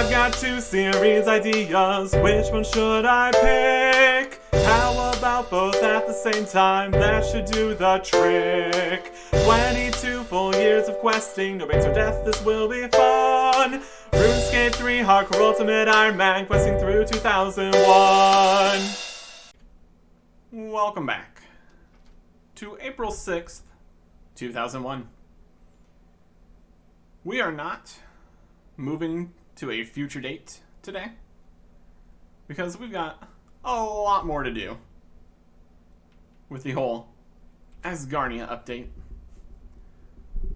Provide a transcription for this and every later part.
I've got 2 series ideas, which one should I pick? How about both at the same time? That should do the trick. 22 full years of questing, no breaks or death, this will be fun. RuneScape 3 Hardcore Ultimate Ironman, questing through 2001. Welcome back to April 6th, 2001. We are not moving to a future date today because we've got a lot more to do with the whole Asgarnia update.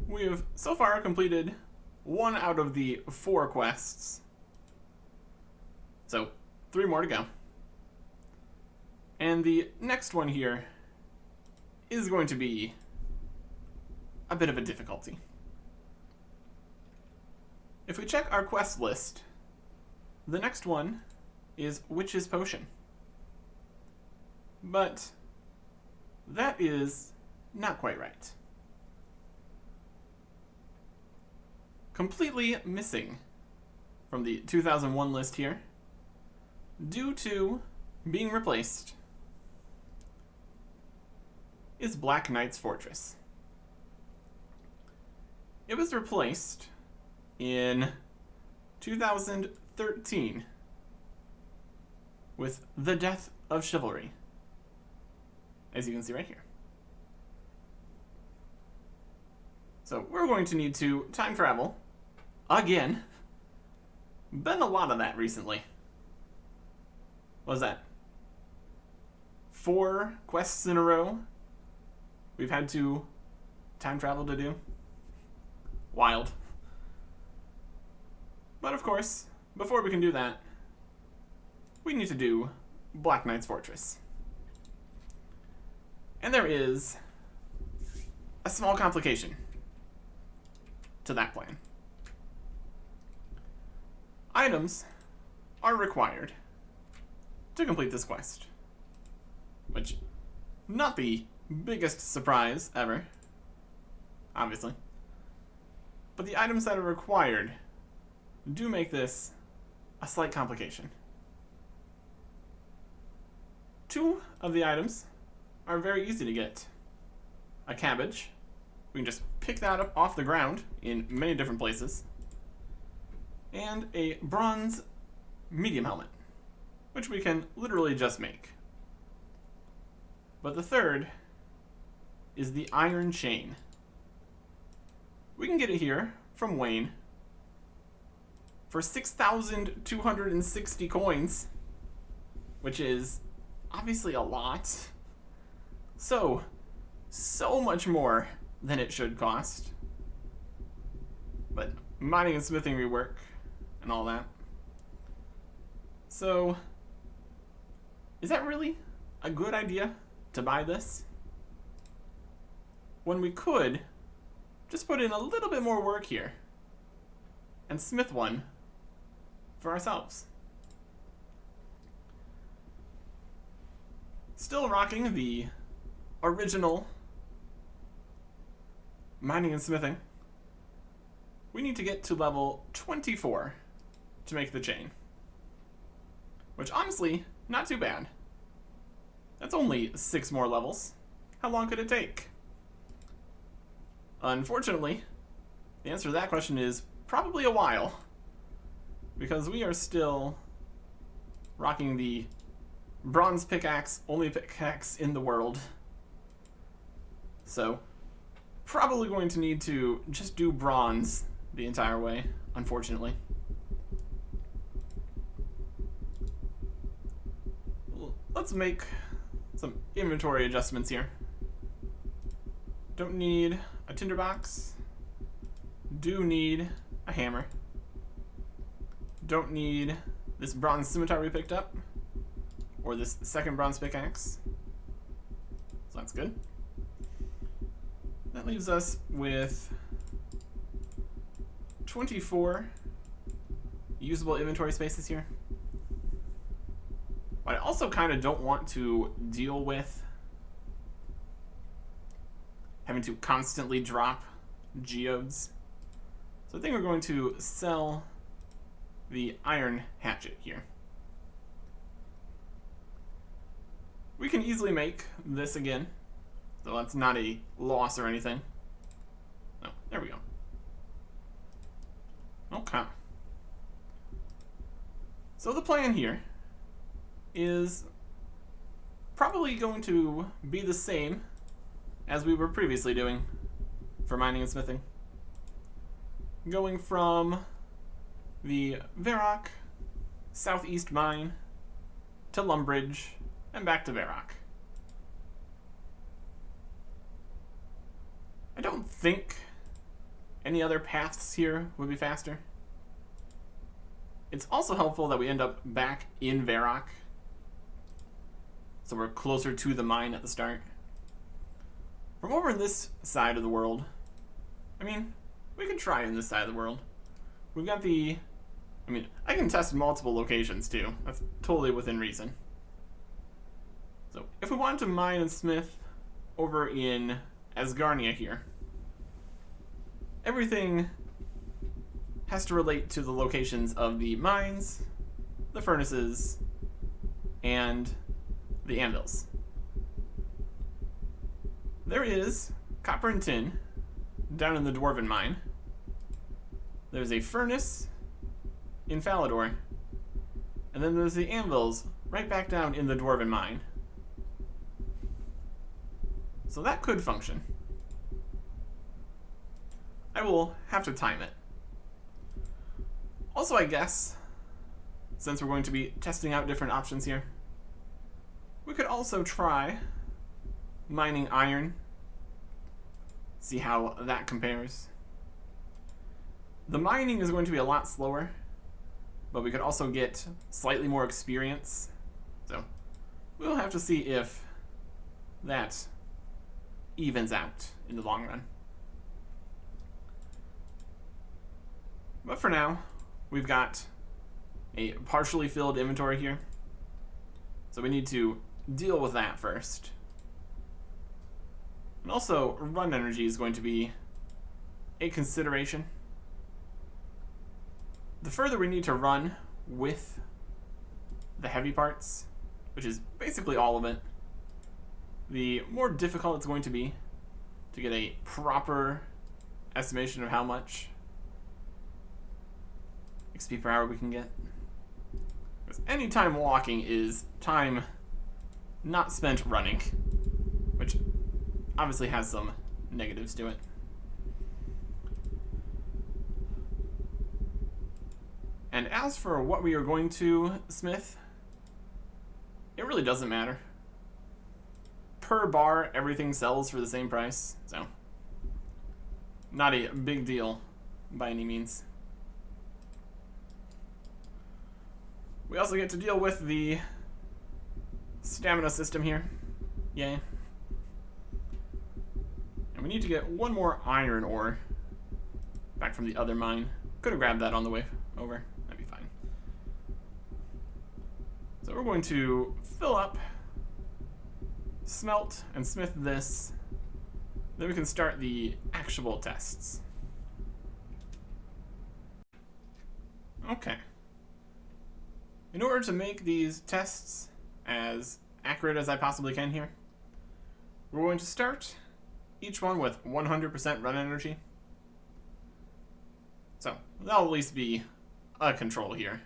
We have so far completed 1 out of the 4 quests, so 3 more to go. And the next one here is going to be a bit of a difficulty. If we check our quest list, the next one is Witch's Potion. But that is not quite right. Completely missing from the 2001 list here, due to being replaced, is Black Knight's Fortress. It was replaced in 2013 with the Death of Chivalry, as you can see right here. So we're going to need to time travel again. Been a lot of that recently. What was that? 4 quests in a row we've had to time travel to do. Wild. But of course, before we can do that, we need to do Black Knight's Fortress. And there is a small complication to that plan. Items are required to complete this quest, which, not the biggest surprise ever, obviously, but the items that are required do make this a slight complication. 2 of the items are very easy to get. A cabbage. We can just pick that up off the ground in many different places. And a bronze medium helmet, which we can literally just make. But the third is the iron chain. We can get it here from Wayne for 6,260 coins, which is obviously a lot. So much more than it should cost. But mining and smithing rework and all that. So, is that really a good idea to buy this, when we could just put in a little bit more work here and smith one for ourselves? Still rocking the original mining and smithing. We need to get to level 24 to make the chain, which honestly, not too bad. That's only 6 more levels. How long could it take? Unfortunately, the answer to that question is probably a while, because we are still rocking the bronze pickaxe, only pickaxe in the world. So, probably going to need to just do bronze the entire way, unfortunately. Let's make some inventory adjustments here. Don't need a tinderbox. Do need a hammer. Don't need this bronze scimitar we picked up, or this second bronze pickaxe. So that's good. That leaves us with 24 usable inventory spaces here. But I also kind of don't want to deal with having to constantly drop geodes. So I think we're going to sell the iron hatchet here. We can easily make this again, so that's not a loss or anything. Oh, there we go. Okay. So the plan here is probably going to be the same as we were previously doing for mining and smithing. Going from the Varrock southeast mine to Lumbridge and back to Varrock. I don't think any other paths here would be faster. It's also helpful that we end up back in Varrock, so we're closer to the mine at the start. From over in this side of the world, I mean, we can try in this side of the world. We've got the... I mean, I can test multiple locations too. That's totally within reason. So, if we wanted to mine and smith over in Asgarnia here, everything has to relate to the locations of the mines, the furnaces, and the anvils. There is copper and tin down in the Dwarven mine. There's a furnace in Falador, and then there's the anvils right back down in the Dwarven mine. So that could function. I will have to time it. Also, I guess, since we're going to be testing out different options here, we could also try mining iron, see how that compares. The mining is going to be a lot slower, but we could also get slightly more experience. So we'll have to see if that evens out in the long run. But for now, we've got a partially filled inventory here, so we need to deal with that first. And also, run energy is going to be a consideration. The further we need to run with the heavy parts, which is basically all of it, the more difficult it's going to be to get a proper estimation of how much XP per hour we can get. Because any time walking is time not spent running, which obviously has some negatives to it. And as for what we are going to smith, it really doesn't matter. Per bar, everything sells for the same price, so not a big deal by any means. We also get to deal with the stamina system here. Yay. And we need to get one more iron ore back from the other mine. Could have grabbed that on the way over. That'd be fine. So we're going to fill up, smelt, and smith this. Then we can start the actual tests. Okay. In order to make these tests as accurate as I possibly can here, we're going to start each one with 100% run energy. So that'll at least be a control here.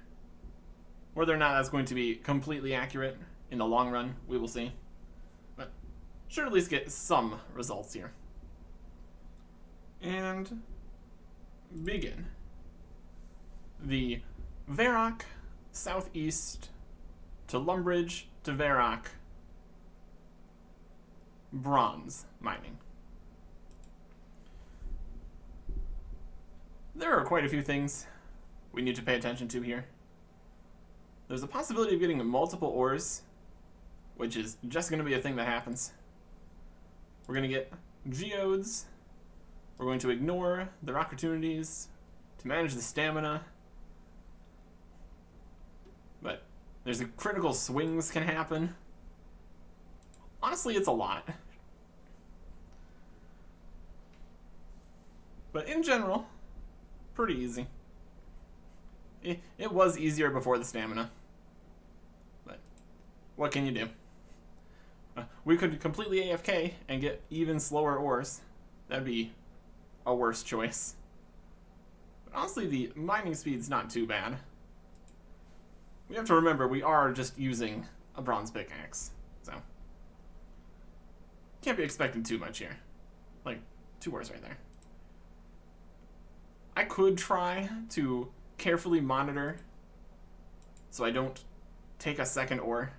Whether or not that's going to be completely accurate in the long run, we will see. But should at least get some results here. And begin. The Varrock southeast to Lumbridge to Varrock bronze mining. There are quite a few things we need to pay attention to here. There's a possibility of getting multiple ores, which is just going to be a thing that happens. We're going to get geodes. We're going to ignore their opportunities to manage the stamina. But there's a critical swings can happen. Honestly, it's a lot. But in general, pretty easy. It was easier before the stamina. But what can you do? We could completely AFK and get even slower ores. That'd be a worse choice. But honestly, the mining speed's not too bad. We have to remember we are just using a bronze pickaxe, so can't be expecting too much here. Like 2 ores right there. I could try to carefully monitor so I don't take a second ore,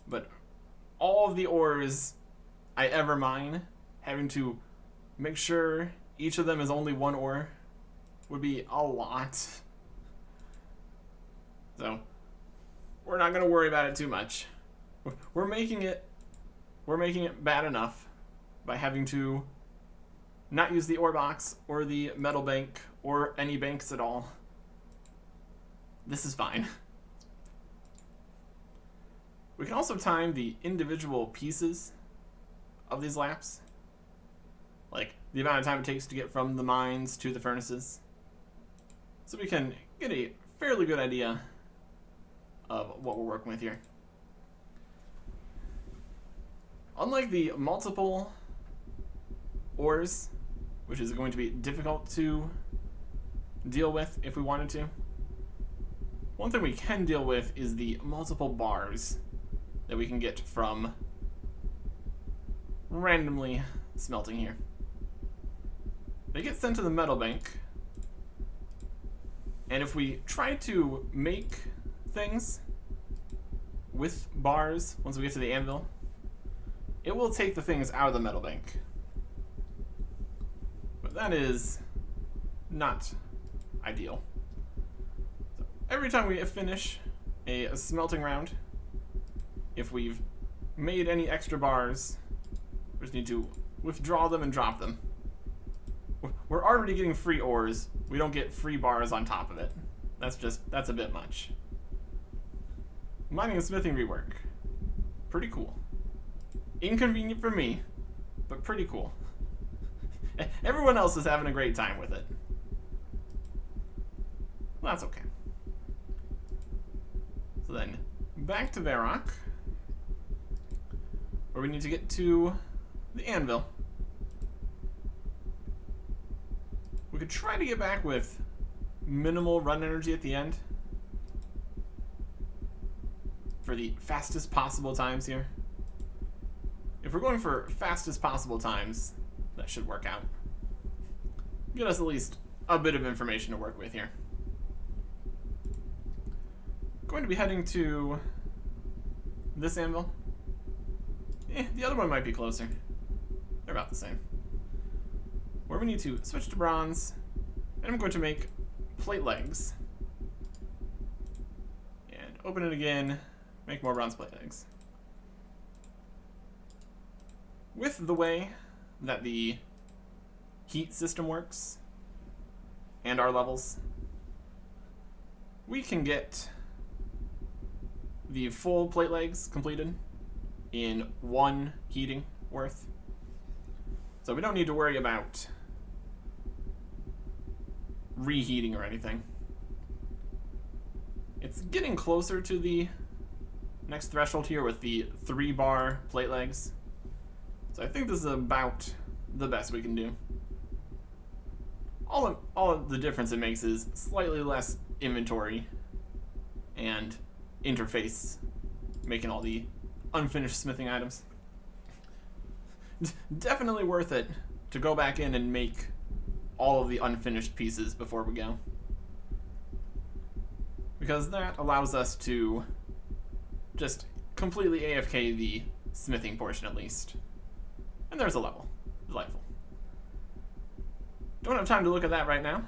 but all of the ores I ever mine, having to make sure each of them is only 1 ore would be a lot. So we're not gonna worry about it too much. We're making it bad enough by having to not use the ore box or the metal bank or any banks at all. This is fine. We can also time the individual pieces of these laps, like the amount of time it takes to get from the mines to the furnaces, so we can get a fairly good idea of what we're working with here. Unlike the multiple ores, which is going to be difficult to deal with if we wanted to, one thing we can deal with is the multiple bars that we can get from randomly smelting here. They get sent to the metal bank, and if we try to make things with bars once we get to the anvil, it will take the things out of the metal bank. But that is not ideal. So every time we finish a smelting round, if we've made any extra bars, we just need to withdraw them and drop them. We're already getting free ores. We don't get free bars on top of it. That's a bit much. Mining and smithing rework. Pretty cool. Inconvenient for me, but pretty cool. Everyone else is having a great time with it. Well, that's okay. So then, back to Varrock, where we need to get to the anvil. We could try to get back with minimal run energy at the end for the fastest possible times here. If we're going for fastest possible times, that should work out. Get us at least a bit of information to work with here. Going to be heading to this anvil. The other one might be closer. They're about the same. Where we need to switch to bronze, and I'm going to make plate legs. And open it again, make more bronze plate legs. With the way that the heat system works and our levels, we can get the full plate legs completed in 1 heating worth. So we don't need to worry about reheating or anything. It's getting closer to the next threshold here with the 3-bar plate legs. So I think this is about the best we can do. All of the difference it makes is slightly less inventory and interface, making all the unfinished smithing items. Definitely worth it to go back in and make all of the unfinished pieces before we go, because that allows us to just completely AFK the smithing portion at least. And there's a level. Delightful. Don't have time to look at that right now.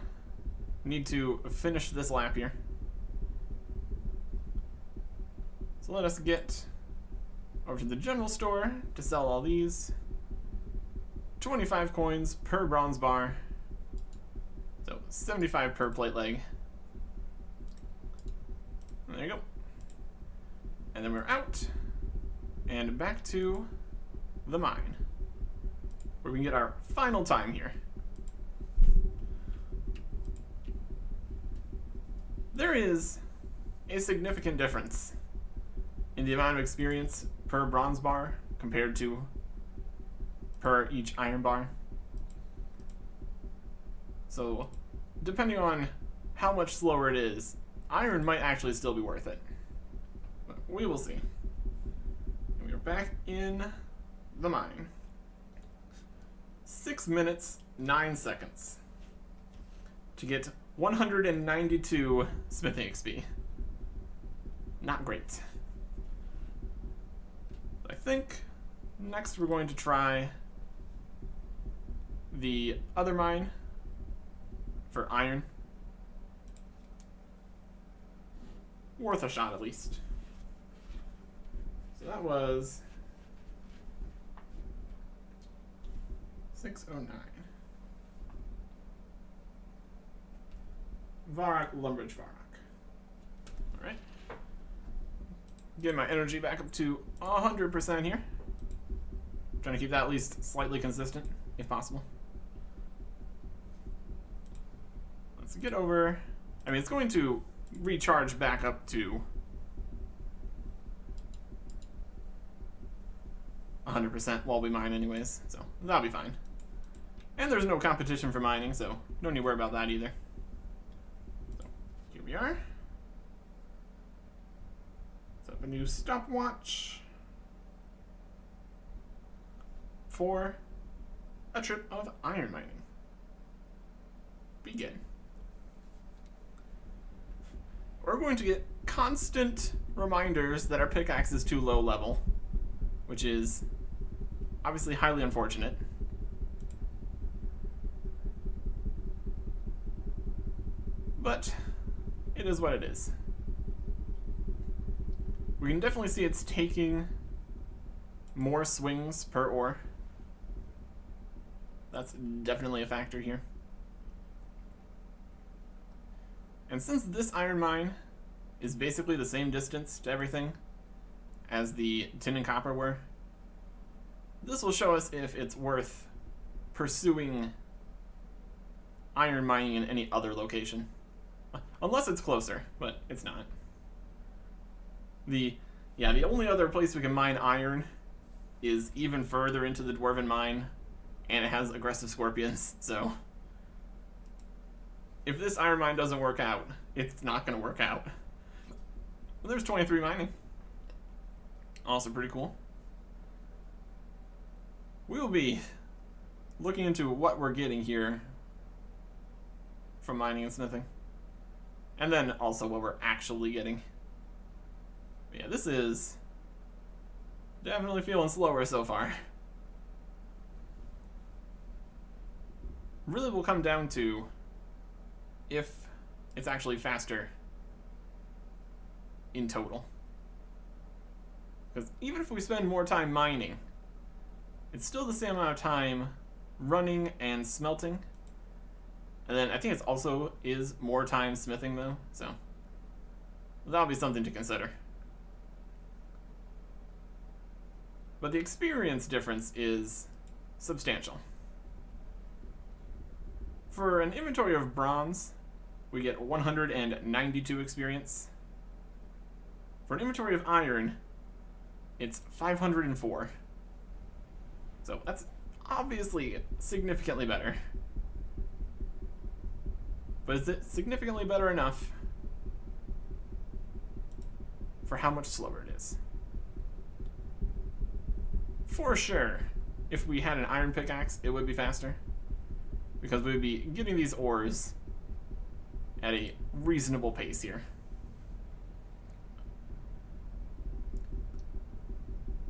We need to finish this lap here. So let us get over to the general store to sell all these. 25 coins per bronze bar. So 75 per plate leg. And there you go. And then we're out and back to the mine, where we can get our final time here. there is a significant difference in the amount of experience per bronze bar compared to per each iron bar. So, depending on how much slower it is, iron might actually still be worth it. But we will see. And we are back in the mine. 6 minutes, 9 seconds to get 192 smithing XP. Not great. I think next we're going to try the other mine for iron. Worth a shot at least. So that was 609. Varrock, Lumbridge, Varrock. Alright. Get my energy back up to 100% here. Trying to keep that at least slightly consistent, if possible. Let's get over... I mean, it's going to recharge back up to 100% while we mine anyways, so that'll be fine. And there's no competition for mining, so no need to worry about that either. So, here we are. Set up a new stopwatch for a trip of iron mining. Begin. We're going to get constant reminders that our pickaxe is too low level, which is obviously highly unfortunate. But it is what it is. We can definitely see it's taking more swings per ore. That's definitely a factor here. And since this iron mine is basically the same distance to everything as the tin and copper were, this will show us if it's worth pursuing iron mining in any other location. Unless it's closer, but it's not. The only other place we can mine iron is even further into the Dwarven mine, and it has aggressive scorpions, so if this iron mine doesn't work out, it's not going to work out. Well, there's 23 mining. Also pretty cool. We will be looking into what we're getting here from mining and smithing. And then also what we're actually getting. But yeah, this is definitely feeling slower so far. Really will come down to if it's actually faster in total. Because even if we spend more time mining, it's still the same amount of time running and smelting. And then I think it's also is more time smithing though, so that'll be something to consider. But the experience difference is substantial. For an inventory of bronze, we get 192 experience. For an inventory of iron, it's 504. So that's obviously significantly better. But is it significantly better enough for how much slower it is? For sure, if we had an iron pickaxe, it would be faster. Because we would be getting these ores at a reasonable pace here.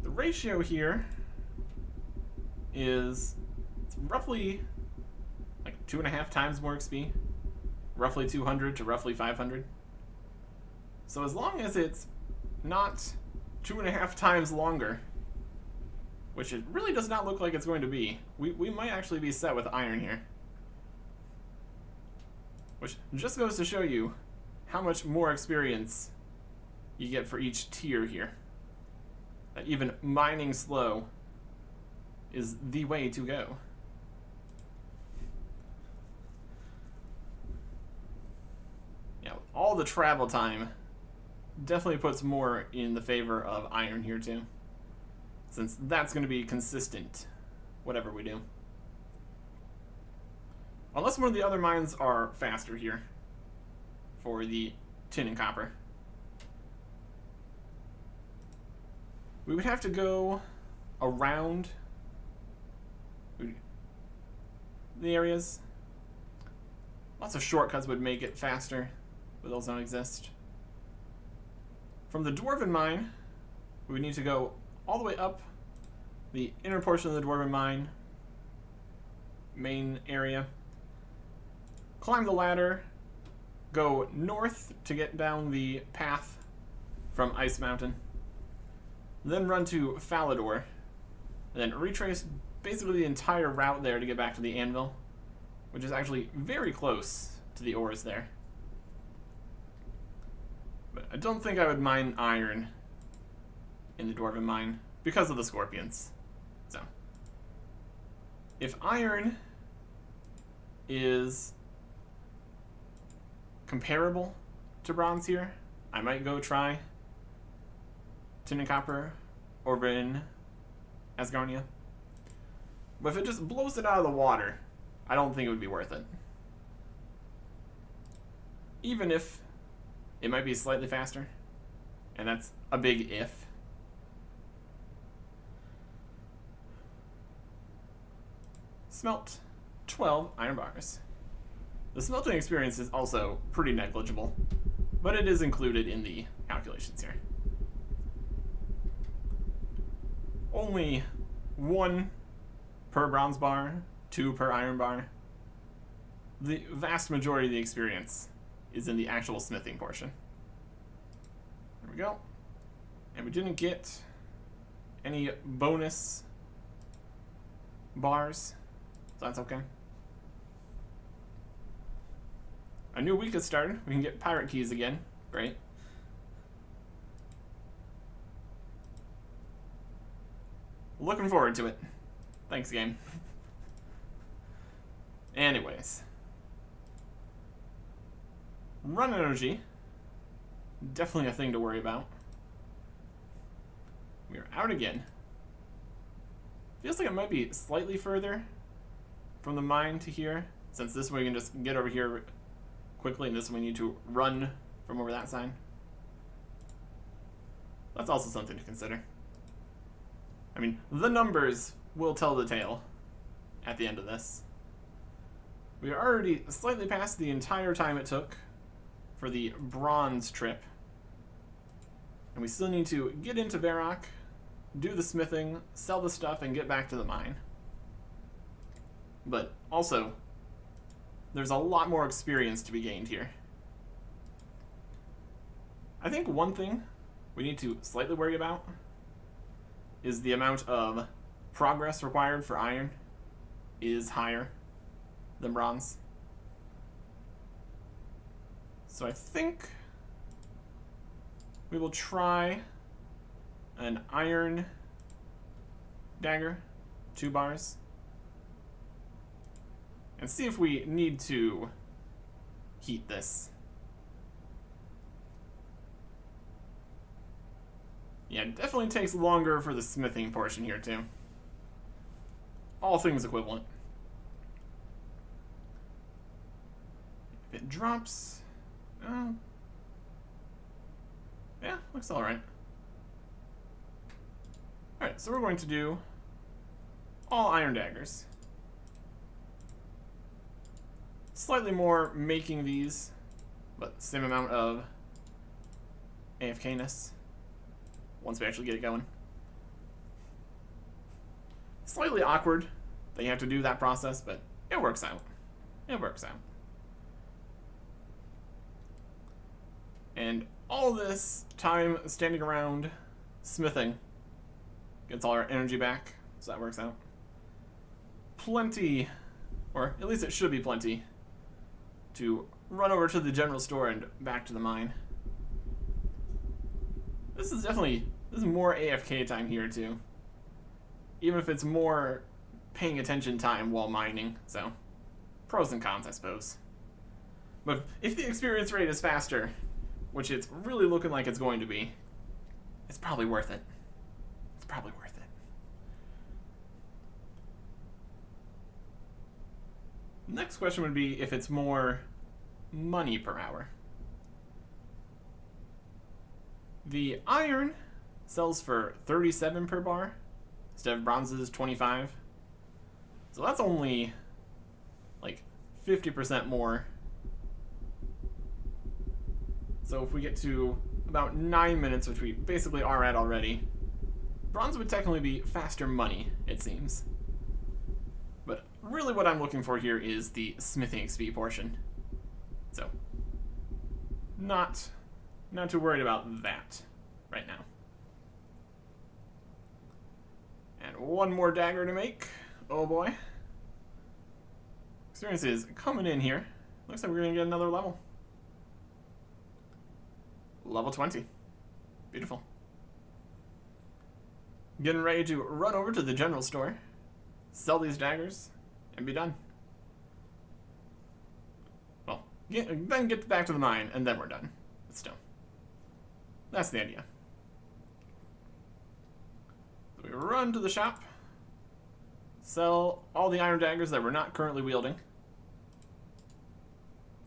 The ratio here is roughly like 2.5 times more XP. Roughly 200 to roughly 500. So as long as it's not 2.5 times longer, which it really does not look like it's going to be, we might actually be set with iron here. Which just goes to show you how much more experience you get for each tier here. That even mining slow is the way to go. Yeah, with all all the travel time definitely puts more in the favor of iron here too, since that's going to be consistent whatever we do. Unless one of the other mines are faster here for the tin and copper. We would have to go around the areas. Lots of shortcuts would make it faster, but those don't exist. From the Dwarven Mine, we would need to go all the way up the inner portion of the Dwarven Mine main area, climb the ladder, go north to get down the path from Ice Mountain, then run to Falador, then retrace basically the entire route there to get back to the anvil, which is actually very close to the ores there. But I don't think I would mine iron in the Dwarven Mine because of the scorpions. So, if iron is comparable to bronze here, I might go try tin and copper over in Asgarnia. But if it just blows it out of the water, I don't think it would be worth it. Even if it might be slightly faster, and that's a big if. Smelt 12 iron bars. The smelting experience is also pretty negligible, but it is included in the calculations here. Only 1 per bronze bar, 2 per iron bar. The vast majority of the experience is in the actual smithing portion. There we go. And we didn't get any bonus bars, so that's okay. A new week has started. We can get pirate keys again. Great. Looking forward to it. Thanks, game. Anyways. Run energy. Definitely a thing to worry about. We are out again. Feels like it might be slightly further from the mine to here, since this way we can just get over here quickly, and this one we need to run from over that side. That's also something to consider. I mean, the numbers will tell the tale at the end of this. We are already slightly past the entire time it took for the bronze trip. And we still need to get into Varrock, do the smithing, sell the stuff, and get back to the mine. But also, there's a lot more experience to be gained here. I think one thing we need to slightly worry about is the amount of progress required for iron is higher than bronze. So I think we will try an iron dagger, 2 bars, and see if we need to heat this. Yeah, it definitely takes longer for the smithing portion here too. All things equivalent. If it drops, yeah, looks alright. Alright, so we're going to do all iron daggers. Slightly more making these, but same amount of AFK-ness once we actually get it going. Slightly awkward that you have to do that process, but it works out. It works out. And all this time standing around smithing gets all our energy back, so that works out. Plenty, or at least it should be plenty, to run over to the general store and back to the mine. This is more AFK time here too. Even if it's more paying attention time while mining, so pros and cons, I suppose. But if the experience rate is faster, which it's really looking like it's going to be, it's probably worth it. It's probably worth it. Next question would be if it's more money per hour. The iron sells for 37 per bar instead of bronze's 25. So that's only like 50% more. So if we get to about 9 minutes, which we basically are at already, bronze would technically be faster money, it seems. But really what I'm looking for here is the smithing XP portion. So, not too worried about that right now. And one more dagger to make. Oh boy. Experience is coming in here. Looks like we're going to get another level. Level 20. Beautiful. Getting ready to run over to the general store, sell these daggers, and be done. Well, then get back to the mine, and then we're done. But still. That's the idea. So we run to the shop, sell all the iron daggers that we're not currently wielding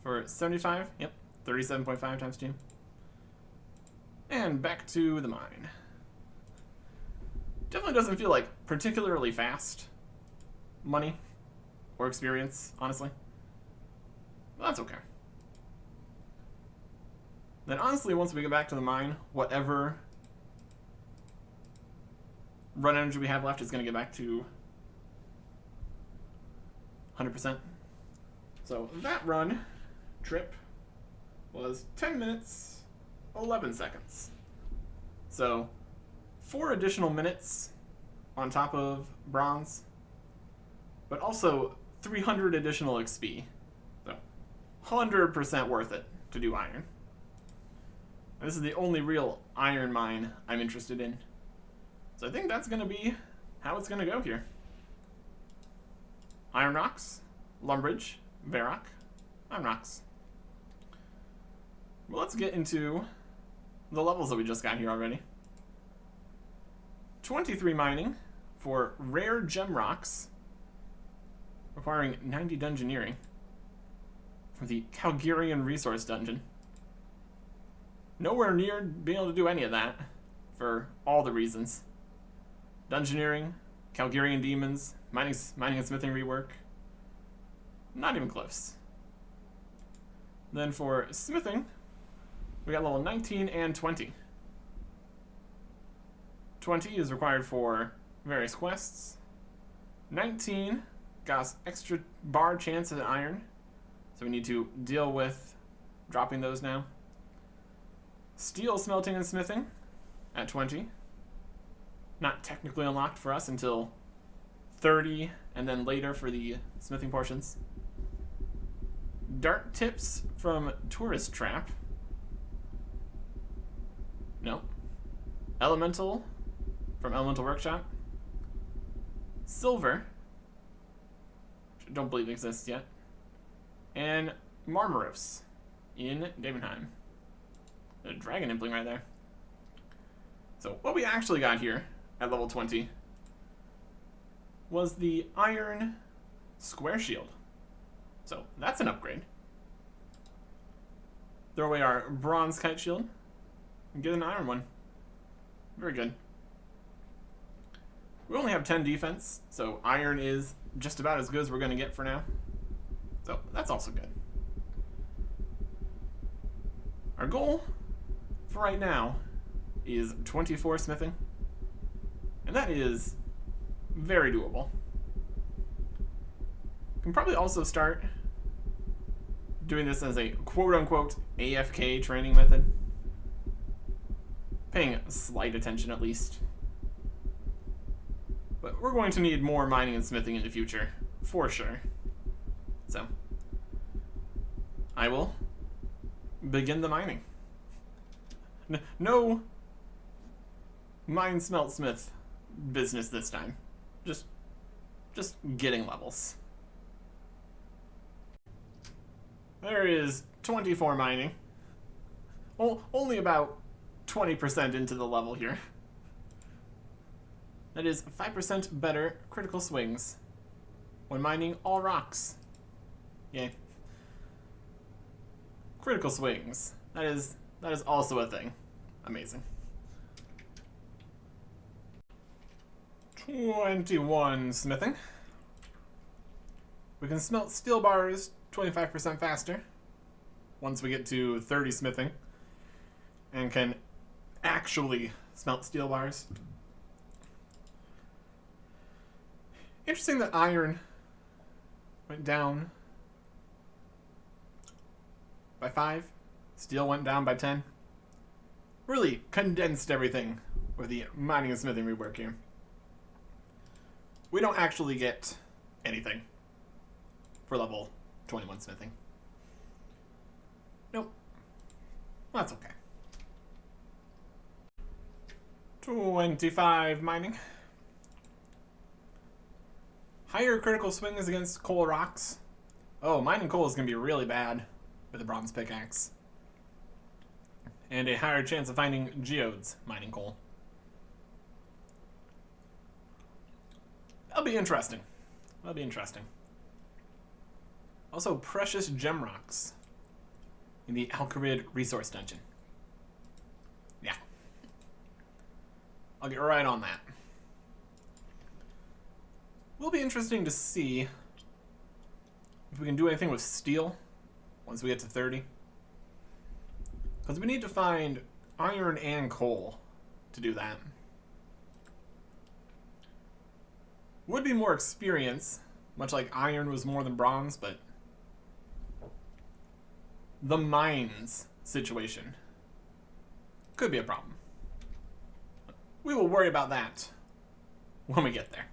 for 75. Yep, 37.5 times 2. And back to the mine. Definitely doesn't feel like particularly fast money or experience, honestly. But that's okay. Then honestly, once we get back to the mine, whatever run energy we have left is going to get back to 100%. So that run trip was 10 minutes, 11 seconds. So 4 additional minutes on top of bronze, but also 300 additional XP. So 100% worth it to do iron. And this is the only real iron mine I'm interested in. So I think that's going to be how it's going to go here. Iron rocks, Lumbridge, Varrock, Iron rocks. Well, let's get into the levels that we just got here already. 23 mining for rare gem rocks, requiring 90 dungeoneering for the Calgarian resource dungeon. Nowhere near being able to do any of that for all the reasons. Dungeoneering, Calgarian demons, mining and smithing rework. Not even close. Then for smithing, we got level 19 and 20. 20 is required for various quests. 19 got us extra bar chance at iron, so we need to deal with dropping those now. Steel smelting and smithing at 20. Not technically unlocked for us until 30, and then later for the smithing portions. Dart tips from Tourist Trap. No. Elemental from Elemental Workshop. Silver, which I don't believe exists yet. And Marmaros in Davenheim. A dragon impling right there. So what we actually got here at level 20 was the iron square shield. So that's an upgrade. Throw away our bronze kite shield and get an iron one. Very good. We only have 10 defense, so iron is just about as good as we're going to get for now. So that's also good. Our goal for right now is 24 smithing, and that is very doable. Can probably also start doing this as a quote-unquote AFK training method. Paying slight attention at least. But we're going to need more mining and smithing in the future, for sure. So, I will begin the mining. No mine, smelt, smith business this time. Just getting levels. There is 24 mining. Only about 20% into the level here. That is 5% better critical swings when mining all rocks. Yay. Critical swings. That is also a thing. Amazing. 21 smithing. We can smelt steel bars 25% faster once we get to 30 smithing, and can actually smelt steel bars. Interesting that iron went down by 5, steel went down by 10. Really condensed everything with the mining and smithing rework here. We don't actually get anything for level 21 smithing. Nope. Well, that's okay. 25 mining. Higher critical swings against coal rocks. Oh, mining coal is going to be really bad with a bronze pickaxe. And a higher chance of finding geodes mining coal. That'll be interesting. That'll be interesting. Also, precious gem rocks in the Alcarid resource dungeon. Yeah. I'll get right on that. Will be interesting to see if we can do anything with steel once we get to 30. Because we need to find iron and coal to do that. Would be more experience, much like iron was more than bronze, but the mines situation could be a problem. We will worry about that when we get there.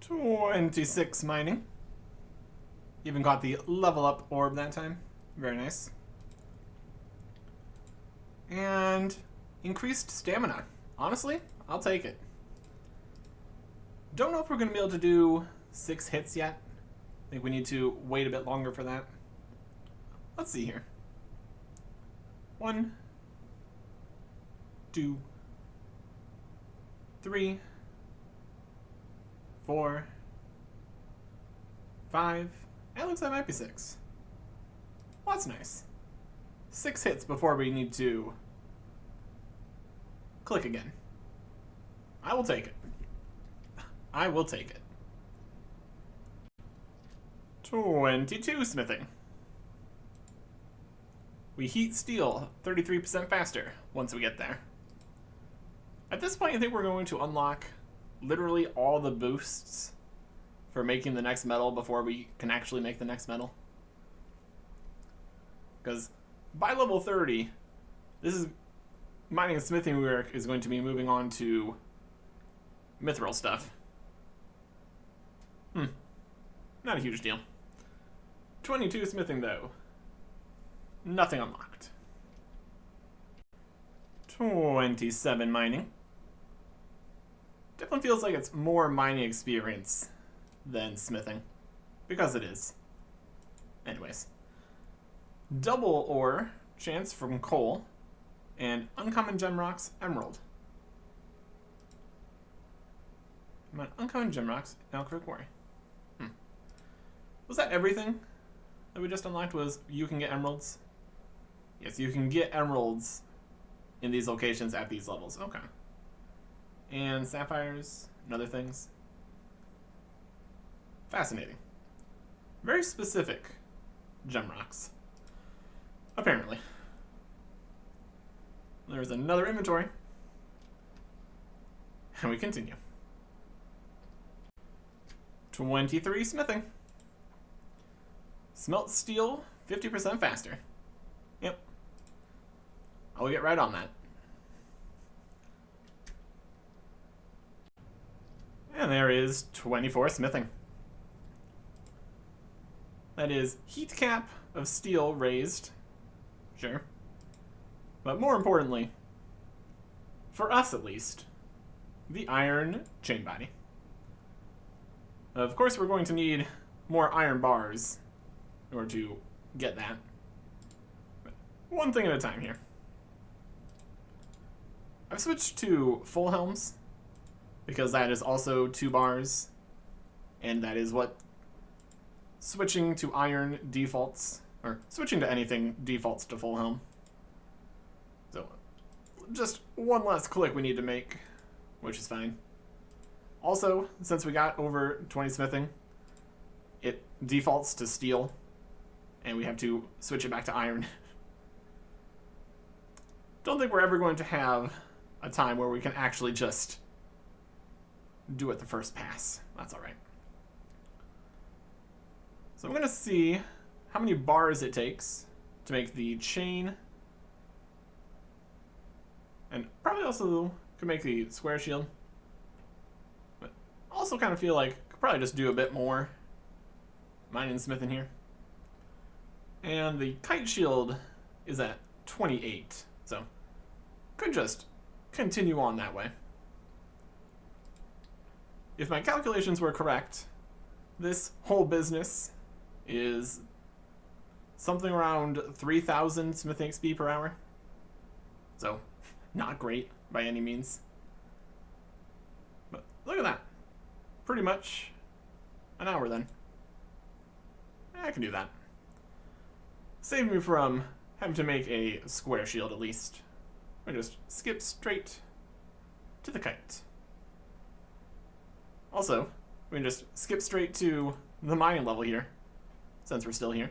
26 mining. Even got the level up orb that time. Very nice. And increased stamina. Honestly, I'll take it. Don't know if we're going to be able to do 6 hits yet. I think we need to wait a bit longer for that. Let's see here. 1, 2, 3, 4, 5. It looks like it might be 6. Well, that's nice. 6 hits before we need to click again. I will take it. I will take it. 22 smithing. We heat steel 33% faster once we get there. At this point, I think we're going to unlock literally all the boosts for making the next metal before we can actually make the next metal. Because by level 30, this is mining and smithing work is going to be moving on to mithril stuff. Not a huge deal. 22 smithing though. Nothing unlocked. 27 mining. Definitely feels like it's more mining experience than smithing. Because it is. Anyways. Double ore chance from coal. And uncommon gem rocks, emerald. Uncommon gem rocks, Alcarid quarry. Was that everything that we just unlocked? Was you can get emeralds? Yes, you can get emeralds in these locations at these levels. Okay. And sapphires and other things. Fascinating. Very specific gem rocks. Apparently. There's another inventory. And we continue. 23 smithing. Smelt steel 50% faster. Yep. I'll get right on that. And there is 24 smithing. That is heat cap of steel raised. Sure. But more importantly, for us at least, the iron chain body. Of course, we're going to need more iron bars in order to get that. But one thing at a time here. I've switched to full helms because that is also 2 bars, and that is what switching to iron defaults, or switching to anything defaults to full helm. So just one less click we need to make, which is fine. Also, since we got over 20 smithing, it defaults to steel, and we have to switch it back to iron. Don't think we're ever going to have a time where we can actually just do it the first pass. That's alright. So I'm going to see how many bars it takes to make the chain, and probably also could make the square shield. But also kind of feel like I could probably just do a bit more mining and smithing here. And the kite shield is at 28, so could just continue on that way. If my calculations were correct, this whole business is something around 3,000 smithing XP per hour. So, not great by any means. But look at that. Pretty much an hour then. I can do that. Save me from having to make a square shield at least. We just skip straight to the kite. Also, we can just skip straight to the mining level here, since we're still here.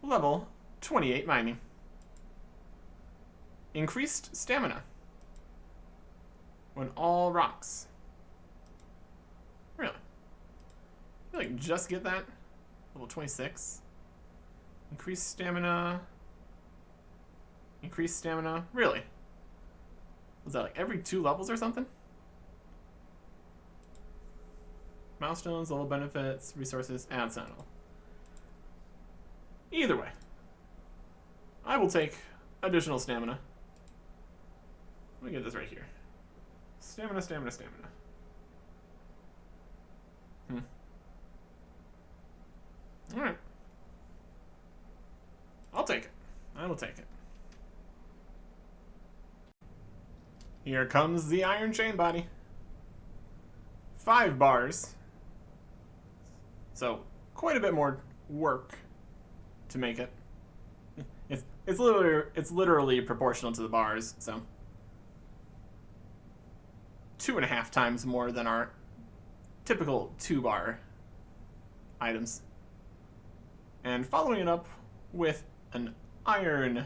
Level 28 mining. Increased stamina when all rocks. Really? I like just get that? Level 26. Increased stamina. Increased stamina. Really? Was that like every 2 levels or something? Milestones, level benefits, resources, and sentinel. Either way, I will take additional stamina. Let me get this right here. Stamina, stamina, stamina. Alright. I'll take it. I will take it. Here comes the iron chain body. 5 bars. So, quite a bit more work to make it. It's literally proportional to the bars, so 2.5 times more than our typical 2-bar items. And following it up with an iron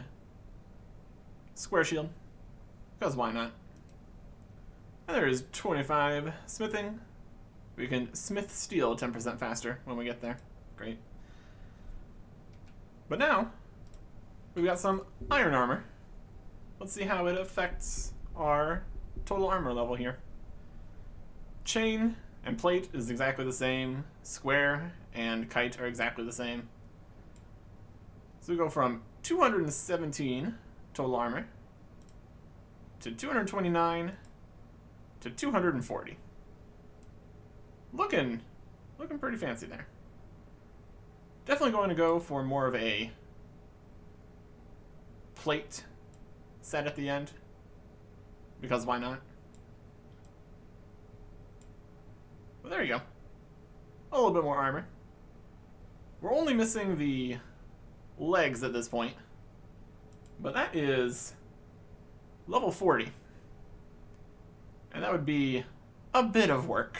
square shield, because why not? And there is 25 smithing. We can smith steel 10% faster when we get there. Great. But now, we've got some iron armor. Let's see how it affects our total armor level here. Chain and plate is exactly the same. Square and kite are exactly the same. So we go from 217 total armor to 229 to 240. Looking pretty fancy there. Definitely going to go for more of a plate set at the end, because why not? But there you go. A little bit more armor. We're only missing the legs at this point, but that is level 40. And that would be a bit of work,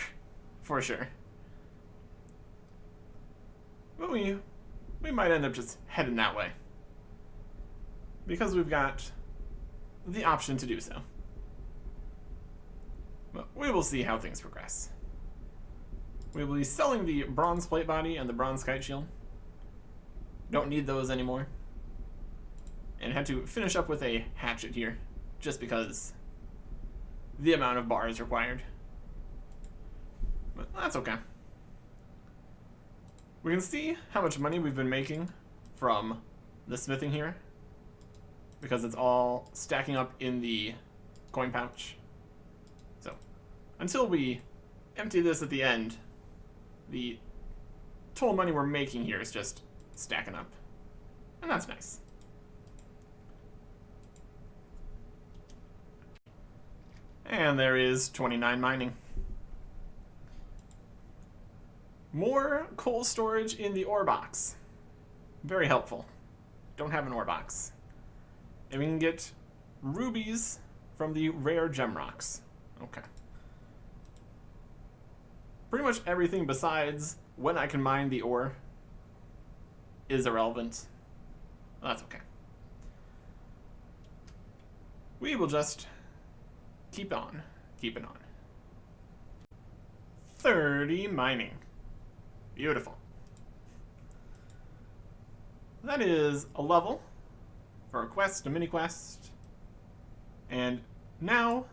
for sure. But we might end up just heading that way, because we've got the option to do so. But we will see how things progress. We will be selling the bronze plate body and the bronze kite shield. Don't need those anymore. And had to finish up with a hatchet here, just because the amount of bars required. But that's okay. We can see how much money we've been making from the smithing here, because it's all stacking up in the coin pouch. So, until we empty this at the end, the total money we're making here is just stacking up. And that's nice. And there is 29 mining. More coal storage in the ore box. Very helpful. Don't have an ore box. And we can get rubies from the rare gem rocks. Okay. Pretty much everything besides when I can mine the ore is irrelevant. Well, that's okay. We will just keep on keeping on. 30 mining. Beautiful. That is a level for a quest, a mini quest, and now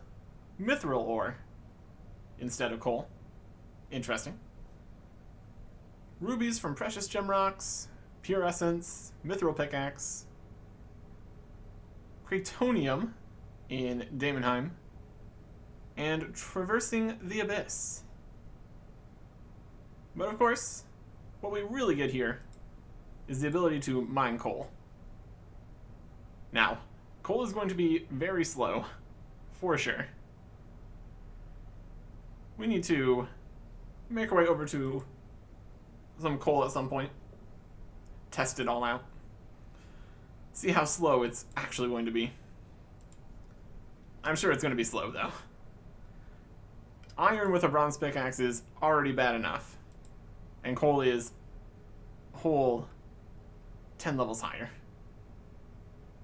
mithril ore instead of coal. Interesting. Rubies from precious gem rocks, pure essence, mithril pickaxe, cratonium in Daemonheim, and traversing the abyss. But of course, what we really get here is the ability to mine coal. Now, coal is going to be very slow, for sure. We need to make our way over to some coal at some point, test it all out, see how slow it's actually going to be. I'm sure it's going to be slow, though. Iron with a bronze pickaxe is already bad enough, and coal is a whole 10 levels higher.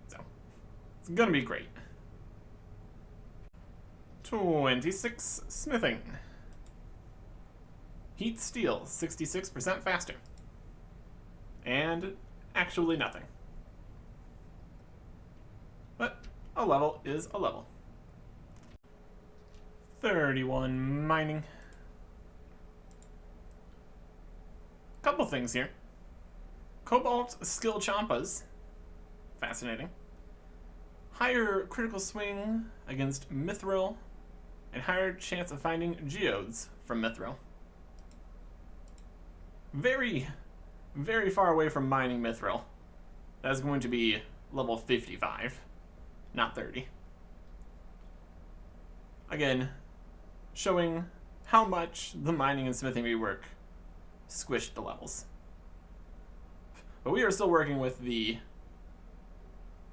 So, it's gonna be great. 26 smithing. Heat steel, 66% faster. And actually nothing. But a level is a level. 31 mining. Couple things here. Cobalt skill champas. Fascinating. Higher critical swing against mithril, and higher chance of finding geodes from mithril. Very, very far away from mining mithril. That's going to be level 55, not 30. Again, showing how much the mining and smithing rework squished the levels. But we are still working with the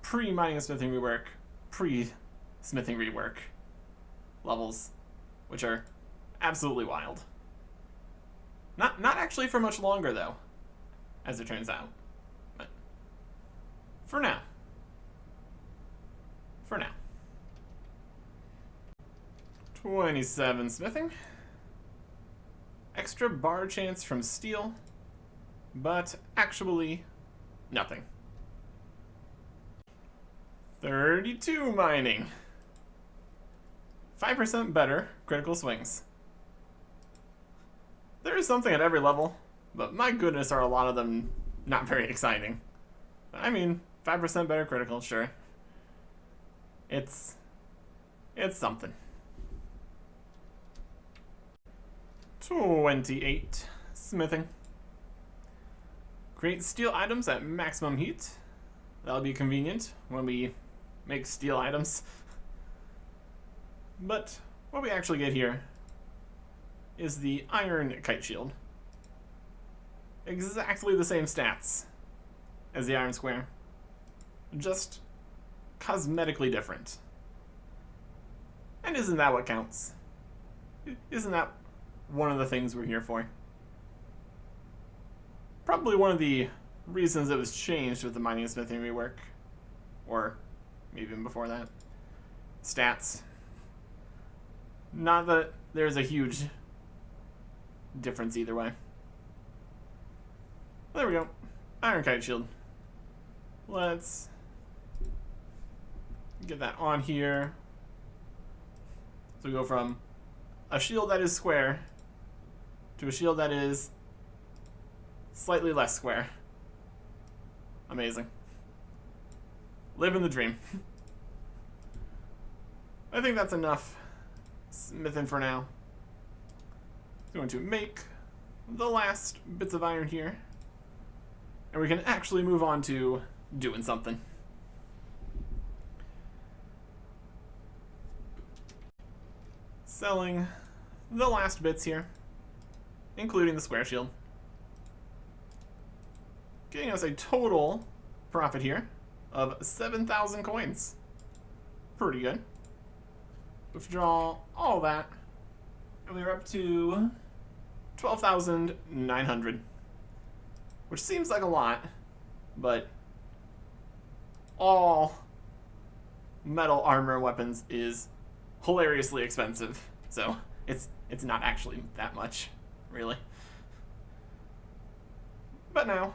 pre-mining and smithing rework, pre-smithing rework levels, which are absolutely wild. Not actually for much longer, though, as it turns out. But for now. For now. 27 smithing. Extra bar chance from steel, but actually nothing. 32 mining. 5% better critical swings. There is something at every level, but my goodness are a lot of them not very exciting. I mean, 5% better critical, sure. It's something. 28 smithing. Create steel items at maximum heat. That'll be convenient when we make steel items. But what we actually get here is the iron kite shield. Exactly the same stats as the iron square, just cosmetically different. And isn't that what counts? Isn't that one of the things we're here for? Probably one of the reasons it was changed with the mining and smithing rework, or maybe even before that. Stats. Not that there's a huge difference either way. There we go. Iron kite shield. Let's get that on here. So we go from a shield that is square to a shield that is slightly less square. Amazing. Living the dream. I think that's enough smithing for now. going to make the last bits of iron here, and we can actually move on to doing something. Selling the last bits here, including the square shield, getting us a total profit here of 7,000 coins. Pretty good. Withdraw all that, and we're up to 12,900, which seems like a lot, but all metal armor weapons is hilariously expensive, so it's not actually that much, really. But now,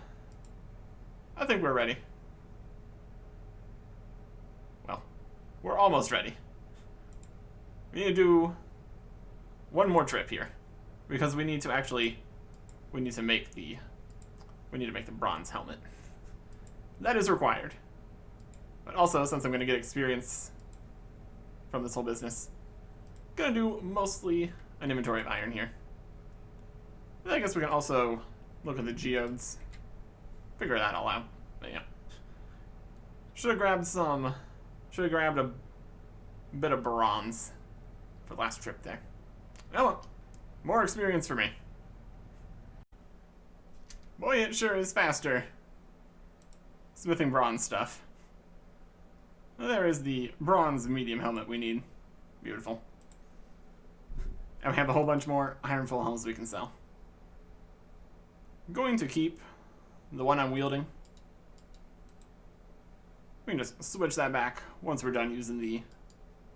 I think we're ready. Well, we're almost ready. We need to do one more trip here, because we need to make the bronze helmet. That is required. But also, since I'm going to get experience from this whole business, gonna do mostly an inventory of iron here. I guess we can also look at the geodes, figure that all out. But yeah, should have grabbed a bit of bronze for last trip there. Oh well, more experience for me. Boy, it sure is faster smithing bronze stuff. There is the bronze medium helmet we need. Beautiful. And we have a whole bunch more iron full helmets we can sell. I'm going to keep the one I'm wielding. We can just switch that back once we're done using the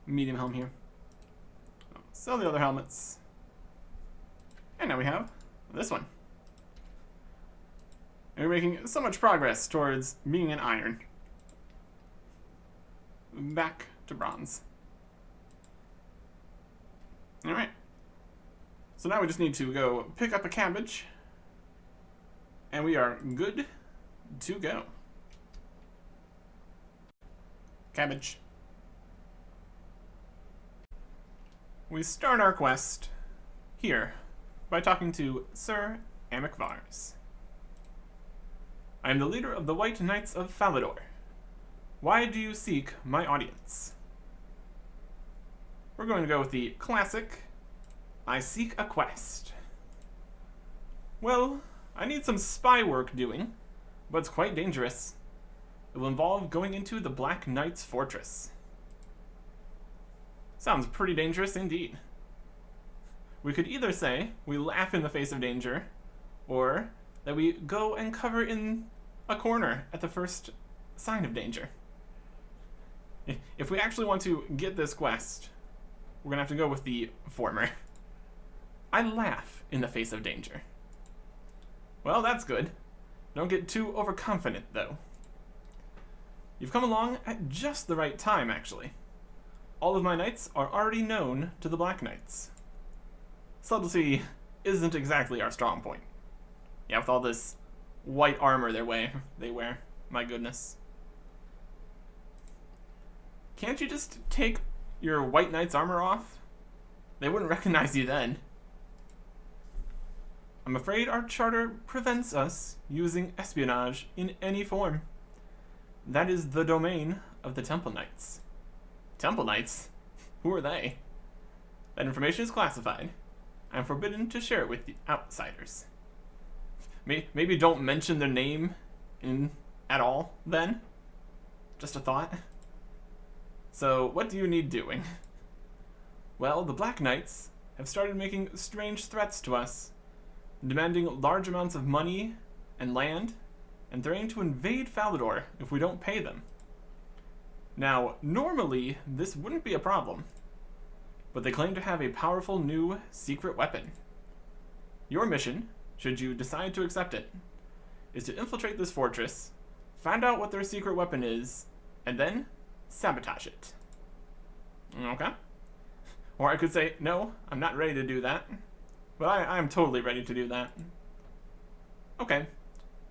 medium helm here. Sell the other helmets. And now we have this one. And we're making so much progress towards being an iron. Back to bronze. Alright. So now we just need to go pick up a cabbage. And we are good to go. Cabbage. We start our quest here by talking to Sir Amicvars. I am the leader of the White Knights of Falador. Why do you seek my audience? We're going to go with the classic, I seek a quest. Well, I need some spy work doing, but it's quite dangerous. It will involve going into the Black Knight's fortress. Sounds pretty dangerous indeed. We could either say we laugh in the face of danger, or that we go and cover in a corner at the first sign of danger. If we actually want to get this quest, we're gonna have to go with the former. I laugh in the face of danger. Well, that's good. Don't get too overconfident, though. You've come along at just the right time, actually. All of my knights are already known to the Black Knights. Subtlety isn't exactly our strong point. Yeah, with all this white armor they wear. My goodness. Can't you just take your White Knight's armor off? They wouldn't recognize you then. I'm afraid our charter prevents us using espionage in any form. That is the domain of the Temple Knights. Temple Knights? Who are they? That information is classified. I'm forbidden to share it with the outsiders. Maybe don't mention their name at all, then? Just a thought. So, what do you need doing? Well, the Black Knights have started making strange threats to us, demanding large amounts of money and land, and threatening to invade Falador if we don't pay them. Now, normally, this wouldn't be a problem, but they claim to have a powerful new secret weapon. Your mission, should you decide to accept it, is to infiltrate this fortress, find out what their secret weapon is, and then sabotage it. Okay? Or I could say, no, I'm not ready to do that, but I'm totally ready to do that. Okay,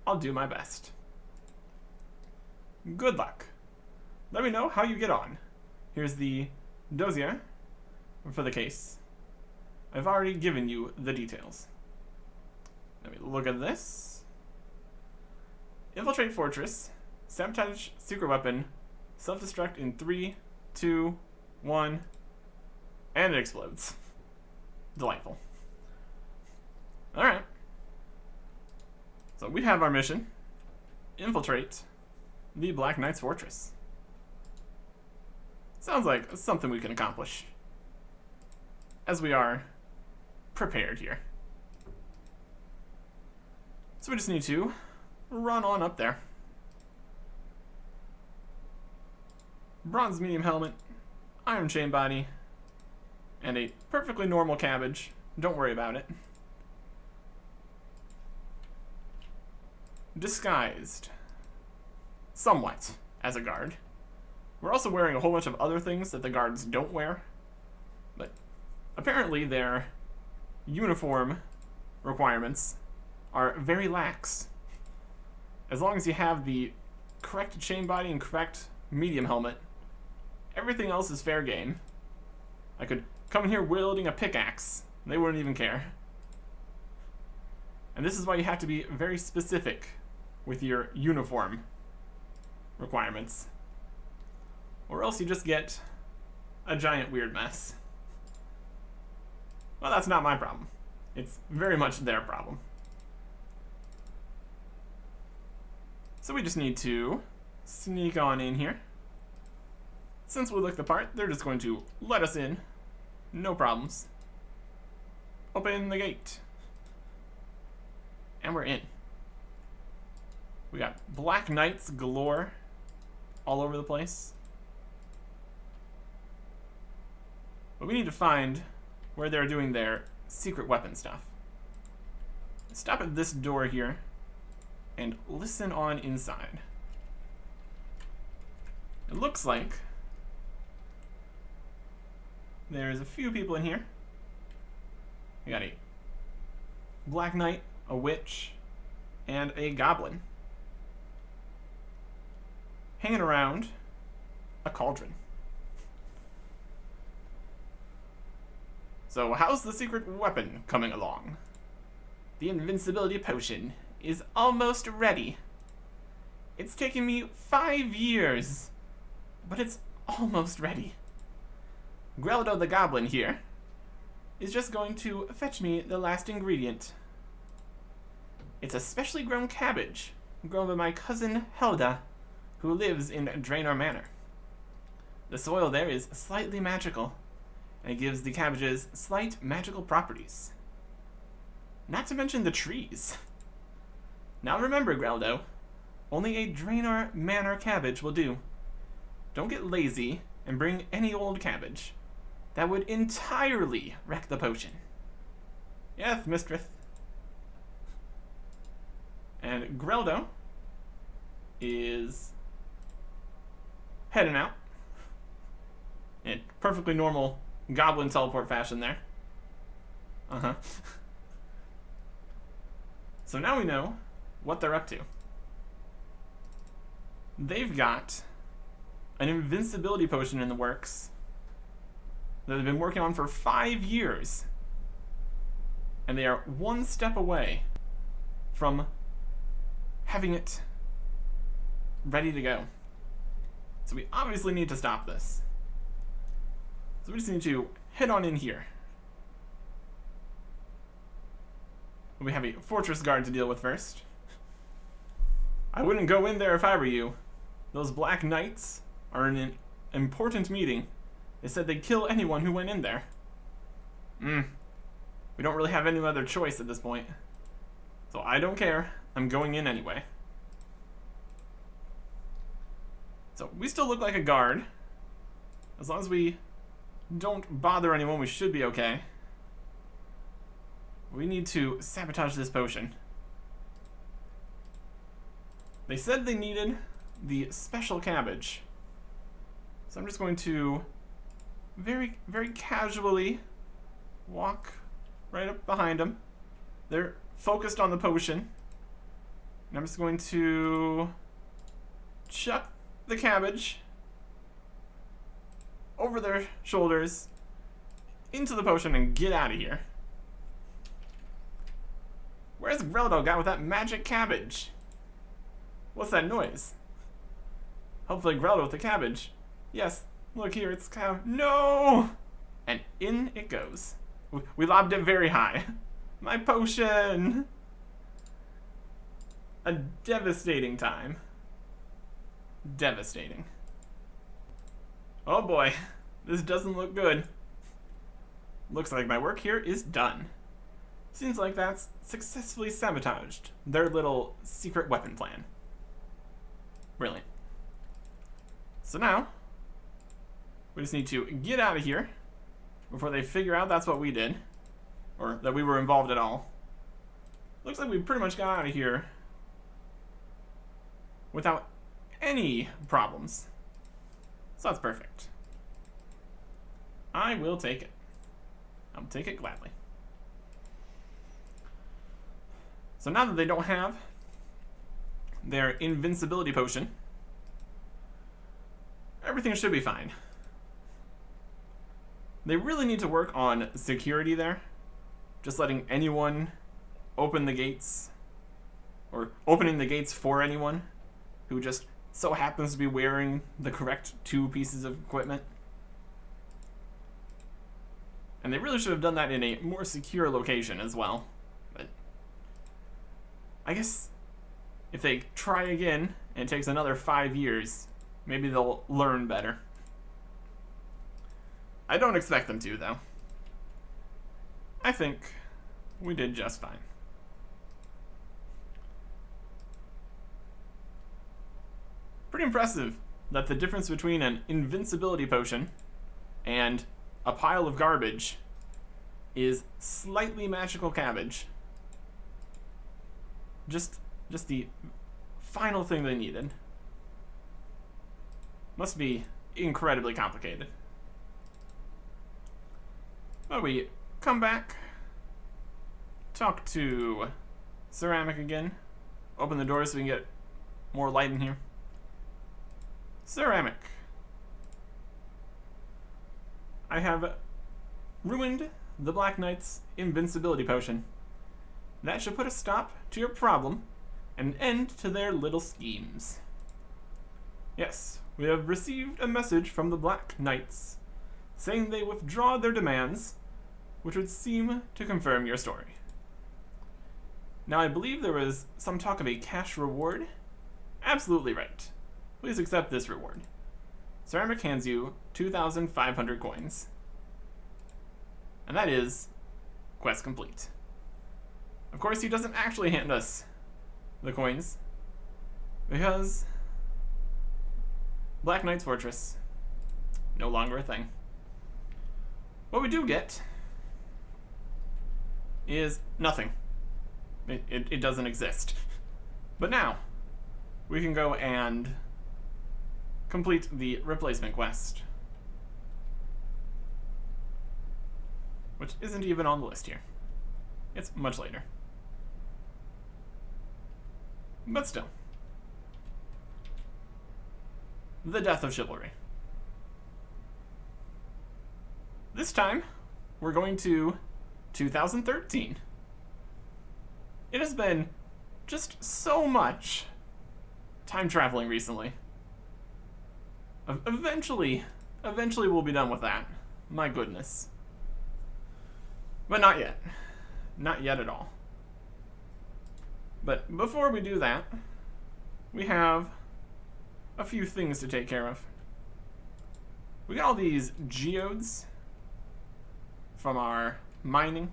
I'll do my best. Good luck. Let me know how you get on. Here's the dossier for the case. I've already given you the details. Let me look at this. Infiltrate fortress, sabotage secret weapon, self-destruct in 3, 2, 1, and it explodes. Delightful. Alright. So we have our mission. Infiltrate the Black Knight's fortress. Sounds like something we can accomplish. As we are prepared here. So we just need to run on up there. Bronze medium helmet, iron chain body, and a perfectly normal cabbage. Don't worry about it. Disguised. Somewhat as a guard. We're also wearing a whole bunch of other things that the guards don't wear. But apparently their uniform requirements are very lax. As long as you have the correct chain body and correct medium helmet, everything else is fair game. I could come in here wielding a pickaxe. They wouldn't even care. And this is why you have to be very specific with your uniform requirements. Or else you just get a giant weird mess. Well, that's not my problem. It's very much their problem. So we just need to sneak on in here. Since we look the part, they're just going to let us in. No problems. Open the gate. And we're in. We got Black Knights galore all over the place. But we need to find where they're doing their secret weapon stuff. Stop at this door here and listen on inside. It looks like there's a few people in here. We got a Black Knight, a witch, and a goblin hanging around a cauldron. So how's the secret weapon coming along? The invincibility potion is almost ready. It's taken me 5 years, but it's almost ready. Greldo the goblin here is just going to fetch me the last ingredient. It's a specially grown cabbage grown by my cousin Helda, who lives in Draenor Manor. The soil there is slightly magical, and it gives the cabbages slight magical properties. Not to mention the trees. Now remember, Greldo, only a Draenor Manor cabbage will do. Don't get lazy and bring any old cabbage. That would entirely wreck the potion. Yes, mistress. And Greldo is heading out in perfectly normal goblin teleport fashion there. So now we know what they're up to. They've got an invincibility potion in the works that they've been working on for 5 years. And they are one step away from having it ready to go. So we obviously need to stop this. So we just need to head on in here. We have a fortress guard to deal with first. I wouldn't go in there if I were you. Those Black Knights are in an important meeting. They said they'd kill anyone who went in there. We don't really have any other choice at this point. So I don't care. I'm going in anyway. So we still look like a guard. As long as we don't bother anyone, we should be okay. We need to sabotage this potion. They said they needed the special cabbage. So I'm just going to very, very casually walk right up behind them. They're focused on the potion. And I'm just going to chuck the cabbage over their shoulders into the potion and get out of here. Where's Greldo got with that magic cabbage? What's that noise? Hopefully Greldo with the cabbage. Yes, look here, it's no! And in it goes. We lobbed it very high. My potion! A devastating time. Devastating. Oh boy, this doesn't look good. Looks like my work here is done. Seems like that's successfully sabotaged their little secret weapon plan. Brilliant. So now, we just need to get out of here before they figure out that's what we did, or that we were involved at all. Looks like we pretty much got out of here without any problems. So that's perfect. I will take it. I'll take it gladly. So now that they don't have their invincibility potion, everything should be fine. They really need to work on security there. Just letting anyone open the gates, or opening the gates for anyone who just so happens to be wearing the correct 2 pieces of equipment. And they really should have done that in a more secure location as well. But I guess if they try again and it takes another 5 years, maybe they'll learn better. I don't expect them to, though. I think we did just fine. Pretty impressive that the difference between an invincibility potion and a pile of garbage is slightly magical cabbage. Just the final thing they needed. Must be incredibly complicated. But we come back, talk to Ceramic again, open the door so we can get more light in here. Ceramic, I have ruined the Black Knight's invincibility potion. That should put a stop to your problem and an end to their little schemes. Yes, we have received a message from the Black Knights saying they withdraw their demands, which would seem to confirm your story. Now, I believe there was some talk of a cash reward. Absolutely right. Please accept this reward. Ceramic hands you 2,500 coins. And that is quest complete. Of course, he doesn't actually hand us the coins, because Black Knight's Fortress, no longer a thing. What we do get is nothing. It doesn't exist. But now, we can go and complete the replacement quest, which isn't even on the list here. It's much later. But still. The Death of Chivalry. This time, we're going to 2013. It has been just so much time traveling recently. Eventually we'll be done with that. My goodness. But not yet. Not yet at all. But before we do that, we have a few things to take care of. We got all these geodes from our mining,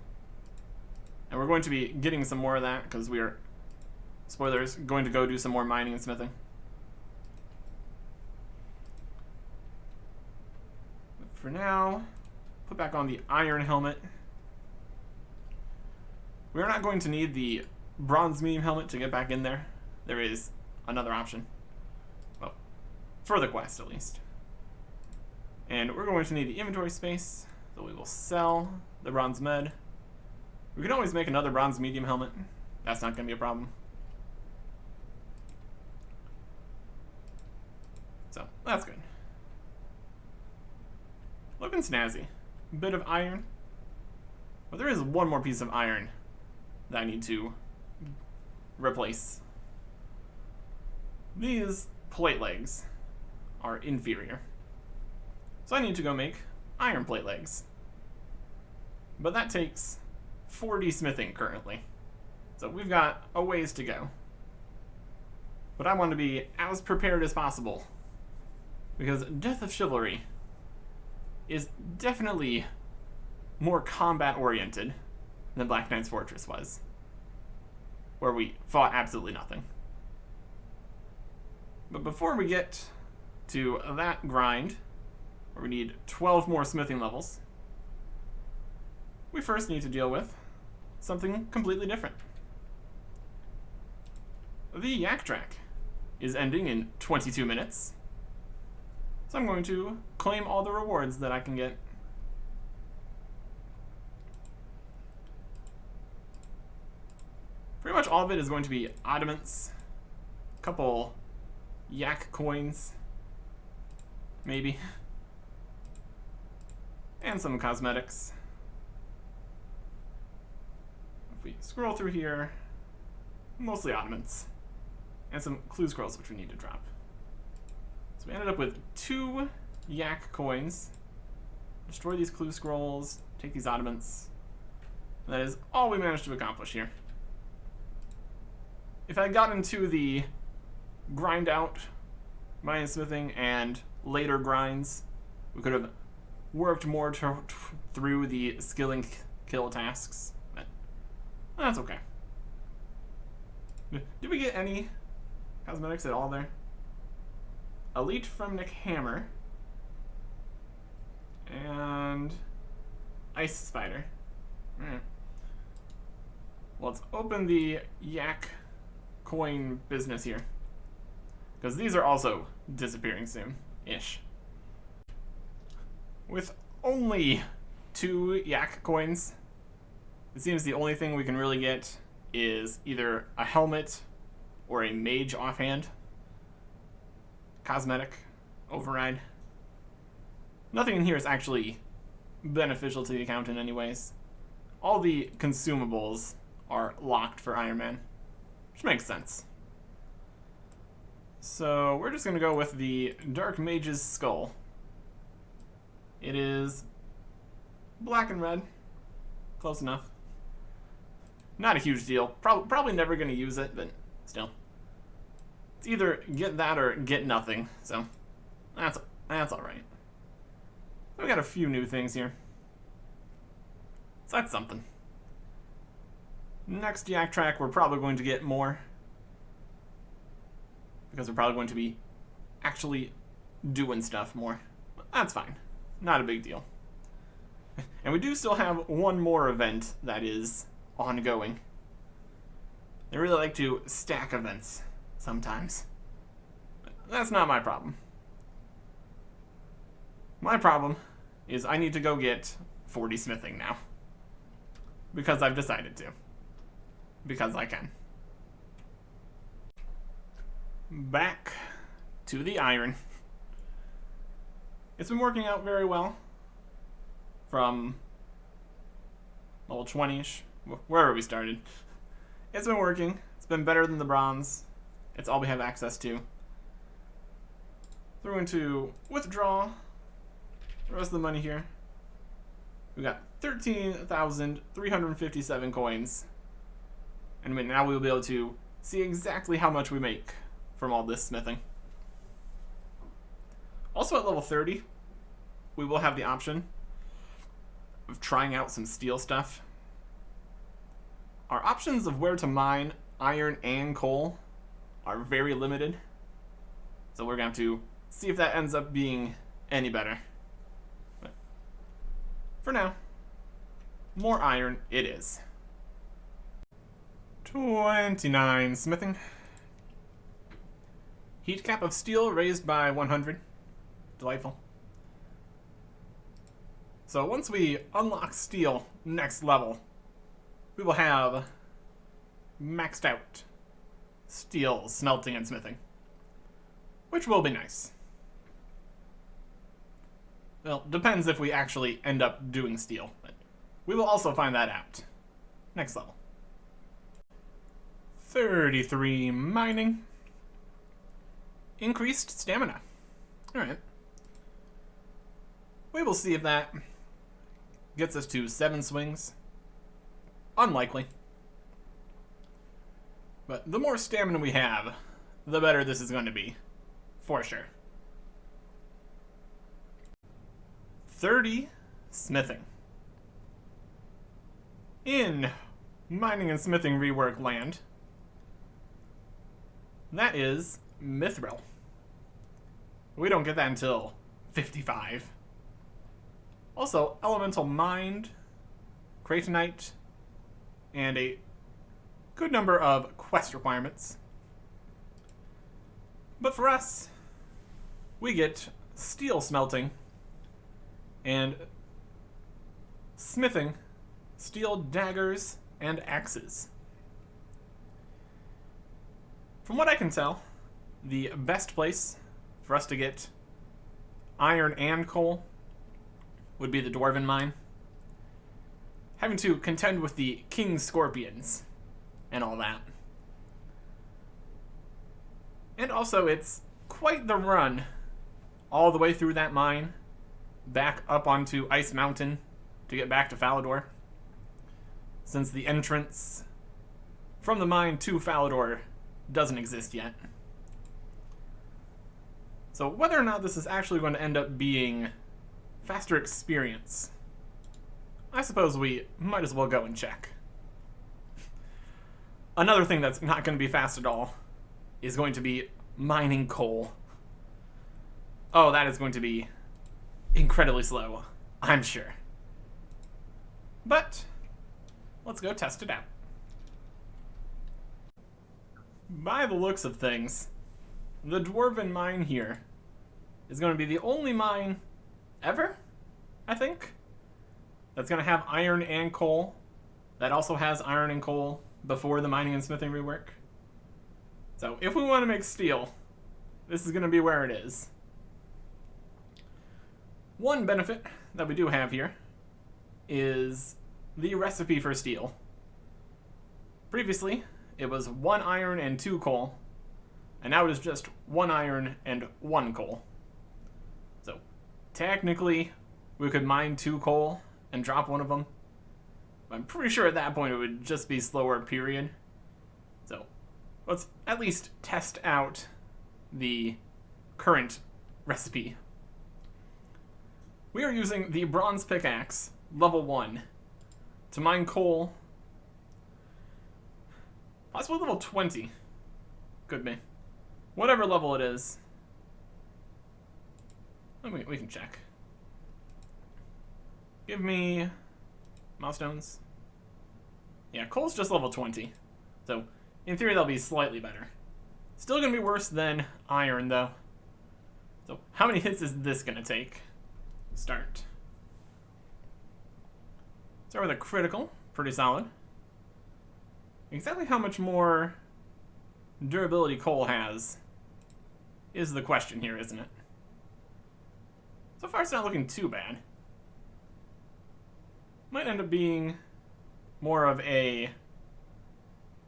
and we're going to be getting some more of that because we are, spoilers, going to go do some more mining and smithing. But for now, put back on the iron helmet. We're not going to need the bronze medium helmet to get back in there. There is another option. Well, for the quest at least. And we're going to need the inventory space, so we will sell the bronze med. We can always make another bronze medium helmet. That's not going to be a problem. So, that's good. Looking snazzy. Bit of iron, But there is one more piece of iron that I need to replace. These plate legs are inferior. So I need to go make iron plate legs. But that takes 40 smithing currently. So we've got a ways to go. But I want to be as prepared as possible, because Death of Chivalry is definitely more combat-oriented than Black Knight's Fortress was, where we fought absolutely nothing. But before we get to that grind, where we need 12 more smithing levels, we first need to deal with something completely different. The yak track is ending in 22 minutes. So I'm going to claim all the rewards that I can get. Pretty much all of it is going to be oddments, a couple yak coins, maybe, and some cosmetics. If we scroll through here, mostly oddments, and some clue scrolls which we need to drop. So we ended up with 2 yak coins. Destroy these clue scrolls, take these oddments. That is all we managed to accomplish here. If I got into the grind out mine smithing and later grinds, we could have worked more through the skilling kill tasks. But that's okay. Did we get any cosmetics at all there? Elite from Nick Hammer. And Ice Spider. Alright. Well, let's open the yak coin business here, because these are also disappearing soon-ish. With only 2 yak coins, it seems the only thing we can really get is either a helmet or a mage offhand. Cosmetic override. Nothing in here is actually beneficial to the account in any ways. All the consumables are locked for Ironman, which makes sense. So we're just going to go with the Dark Mage's Skull. It is black and red. Close enough. Not a huge deal. Probably never going to use it, but still. It's either get that or get nothing, so that's alright. We got a few new things here. So that's something. Next yak track, we're probably going to get more, because we're probably going to be actually doing stuff more. But that's fine. Not a big deal. And we do still have one more event that is ongoing. They really like to stack events sometimes. But that's not my problem. My problem is I need to go get 40 smithing now, because I've decided to. Because I can. Back to the iron. It's been working out very well. From level 20-ish, wherever we started. It's been working. It's been better than the bronze. It's all we have access to. So we're going to withdraw the rest of the money here. We got 13,357 coins. And now we'll be able to see exactly how much we make from all this smithing. Also at level 30, we will have the option of trying out some steel stuff. Our options of where to mine iron and coal are very limited. So we're going to have to see if that ends up being any better. But for now, more iron it is. 29 smithing. Heat cap of steel raised by 100. Delightful. So once we unlock steel next level, we will have maxed out steel smelting and smithing, which will be nice. Well, depends if we actually end up doing steel, but we will also find that out. Next level. 33 mining. Increased stamina. Alright. We will see if that gets us to 7 swings. Unlikely. But the more stamina we have, the better this is going to be. For sure. 30 smithing. In mining and smithing rework land, that is mithril. We don't get that until 55. Also, elemental mind, cratonite, and a good number of quest requirements. But for us, we get steel smelting and smithing, steel daggers, and axes. From what I can tell, the best place for us to get iron and coal would be the Dwarven Mine. Having to contend with the King Scorpions and all that. And also, it's quite the run all the way through that mine, back up onto Ice Mountain to get back to Falador, since the entrance from the mine to Falador doesn't exist yet. So whether or not this is actually going to end up being faster experience, I suppose we might as well go and check. Another thing that's not going to be fast at all is going to be mining coal. Oh, that is going to be incredibly slow, I'm sure. But let's go test it out. By the looks of things, the Dwarven Mine here is going to be the only mine ever, I think, that's going to have iron and coal. That also has iron and coal before the mining and smithing rework. So if we want to make steel, this is going to be where it is. One benefit that we do have here is the recipe for steel. Previously, it was 1 iron and 2 coal, and now it is just 1 iron and 1 coal. So technically, we could mine 2 coal and drop 1 of them. But I'm pretty sure at that point it would just be slower, period. So let's at least test out the current recipe. We are using the bronze pickaxe, level 1, to mine coal. Possibly level 20. Could be. Whatever level it is. We can check. Give me milestones. Yeah, coal's just level 20. So, in theory, that'll be slightly better. Still gonna be worse than iron, though. So, how many hits is this gonna take? Start with a critical. Pretty solid. Exactly how much more durability coal has is the question here, isn't it? So far, it's not looking too bad. Might end up being more of a...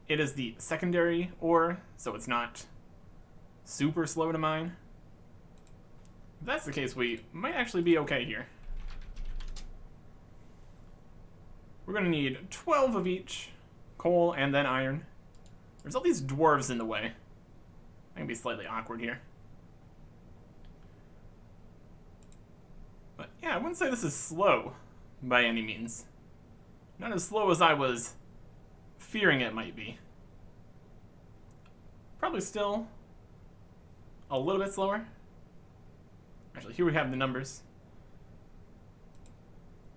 It is the secondary ore, so it's not super slow to mine. If that's the case, we might actually be okay here. We're going to need 12 of each. Coal and then iron. There's all these dwarves in the way. That can be slightly awkward here. But yeah, I wouldn't say this is slow by any means. Not as slow as I was fearing it might be. Probably still a little bit slower. Actually, here we have the numbers.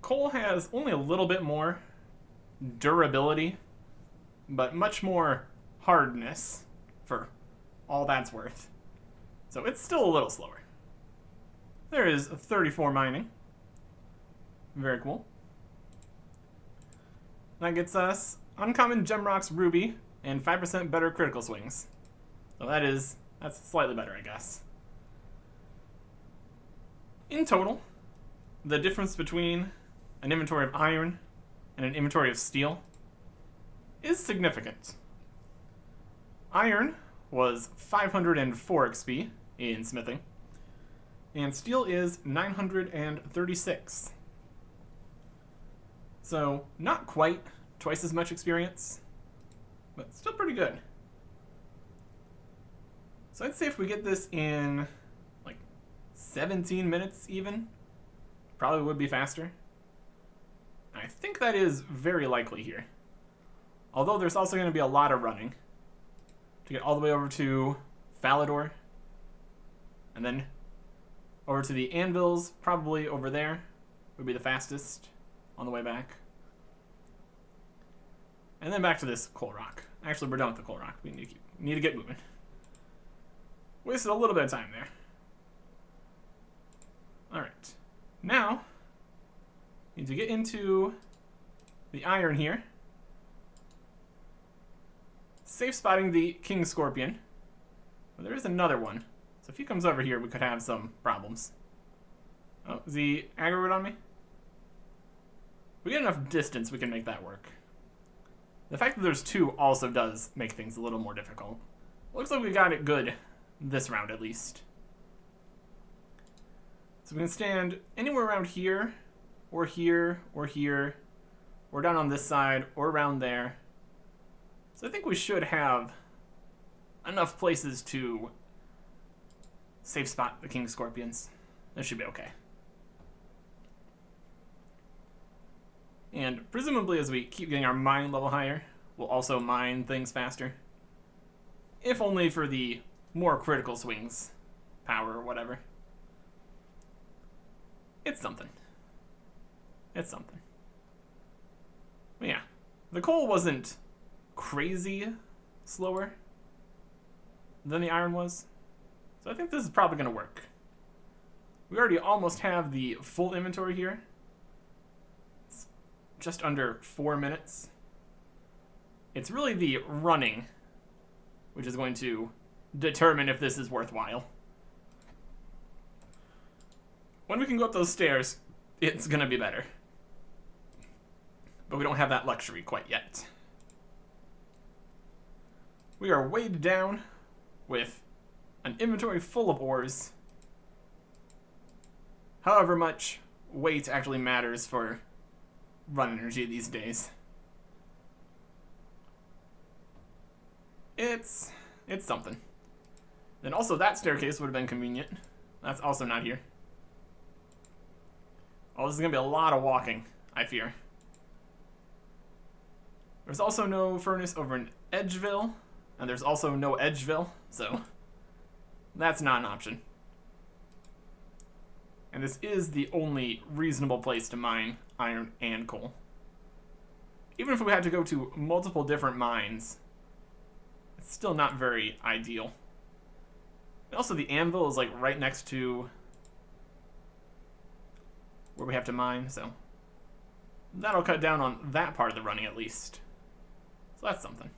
Coal has only a little bit more durability, but much more hardness for all that's worth. So it's still a little slower. There is 34 mining. Very cool. That gets us uncommon Gemrock's Ruby and 5% better critical swings. So that's slightly better, I guess. In total, the difference between an inventory of iron and an inventory of steel is significant. Iron was 504 XP in smithing, and steel is 936. So, not quite twice as much experience, but still pretty good. So I'd say if we get this in, like, 17 minutes even, probably would be faster. I think that is very likely here. Although there's also going to be a lot of running to get all the way over to Falador, and then over to the anvils, probably over there would be the fastest on the way back. And then back to this coal rock. Actually, we're done with the coal rock. We need to get moving. Wasted a little bit of time there. Alright. Now, need to get into the iron here. Safe spotting the King Scorpion. But there is another one. So if he comes over here, we could have some problems. Oh, is he aggroed on me? If we get enough distance, we can make that work. The fact that there's two also does make things a little more difficult. Looks like we got it good this round, at least. So we can stand anywhere around here, or here, or here, or down on this side, or around there. So I think we should have enough places to safe spot the King Scorpions. This should be okay. And presumably as we keep getting our mine level higher, we'll also mine things faster. If only for the more critical swings, power or whatever. It's something. It's something. But yeah, the coal wasn't crazy slower than the iron was. So I think this is probably going to work. We already almost have the full inventory here. It's just under 4 minutes. It's really the running which is going to determine if this is worthwhile. When we can go up those stairs, it's going to be better. But we don't have that luxury quite yet. We are weighed down with an inventory full of ores. However much weight actually matters for run energy these days. It's something. Then also that staircase would have been convenient. That's also not here. Oh, this is going to be a lot of walking, I fear. There's also no furnace over in Edgeville, and there's also no Edgeville, so that's not an option. And this is the only reasonable place to mine iron and coal. Even if we had to go to multiple different mines, it's still not very ideal. And also the anvil is like right next to where we have to mine, so that'll cut down on that part of the running at least. So that's something.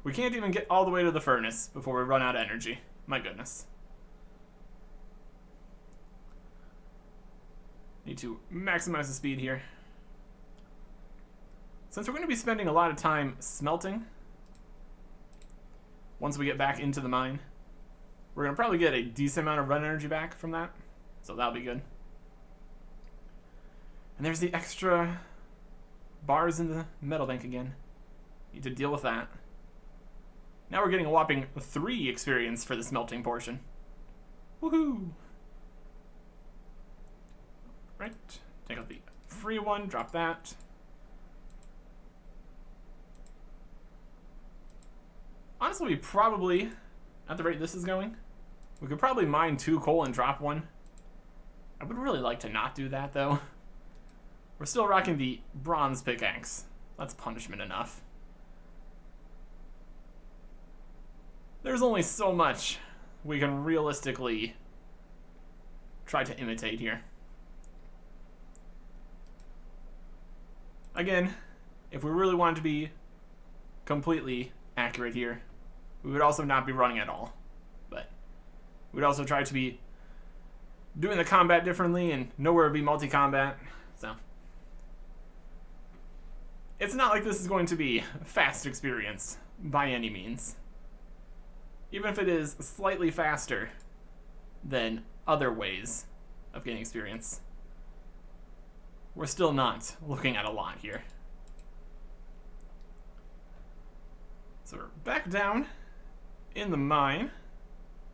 We can't even get all the way to the furnace before we run out of energy. My goodness. Need to maximize the speed here. Since we're going to be spending a lot of time smelting, once we get back into the mine, we're going to probably get a decent amount of run energy back from that. So that'll be good. And there's the extra bars in the metal bank again. Need to deal with that. Now we're getting a whopping 3 experience for the smelting portion. Woohoo! Right, take out the free one, drop that. Honestly, we probably, at the rate this is going, we could probably mine 2 coal and drop 1. I would really like to not do that, though. We're still rocking the bronze pickaxe. That's punishment enough. There's only so much we can realistically try to imitate here. Again, if we really wanted to be completely accurate here, we would also not be running at all. But we'd also try to be doing the combat differently and know where it would be multi-combat. So it's not like this is going to be a fast experience by any means. Even if it is slightly faster than other ways of getting experience, we're still not looking at a lot here. So we're back down in the mine,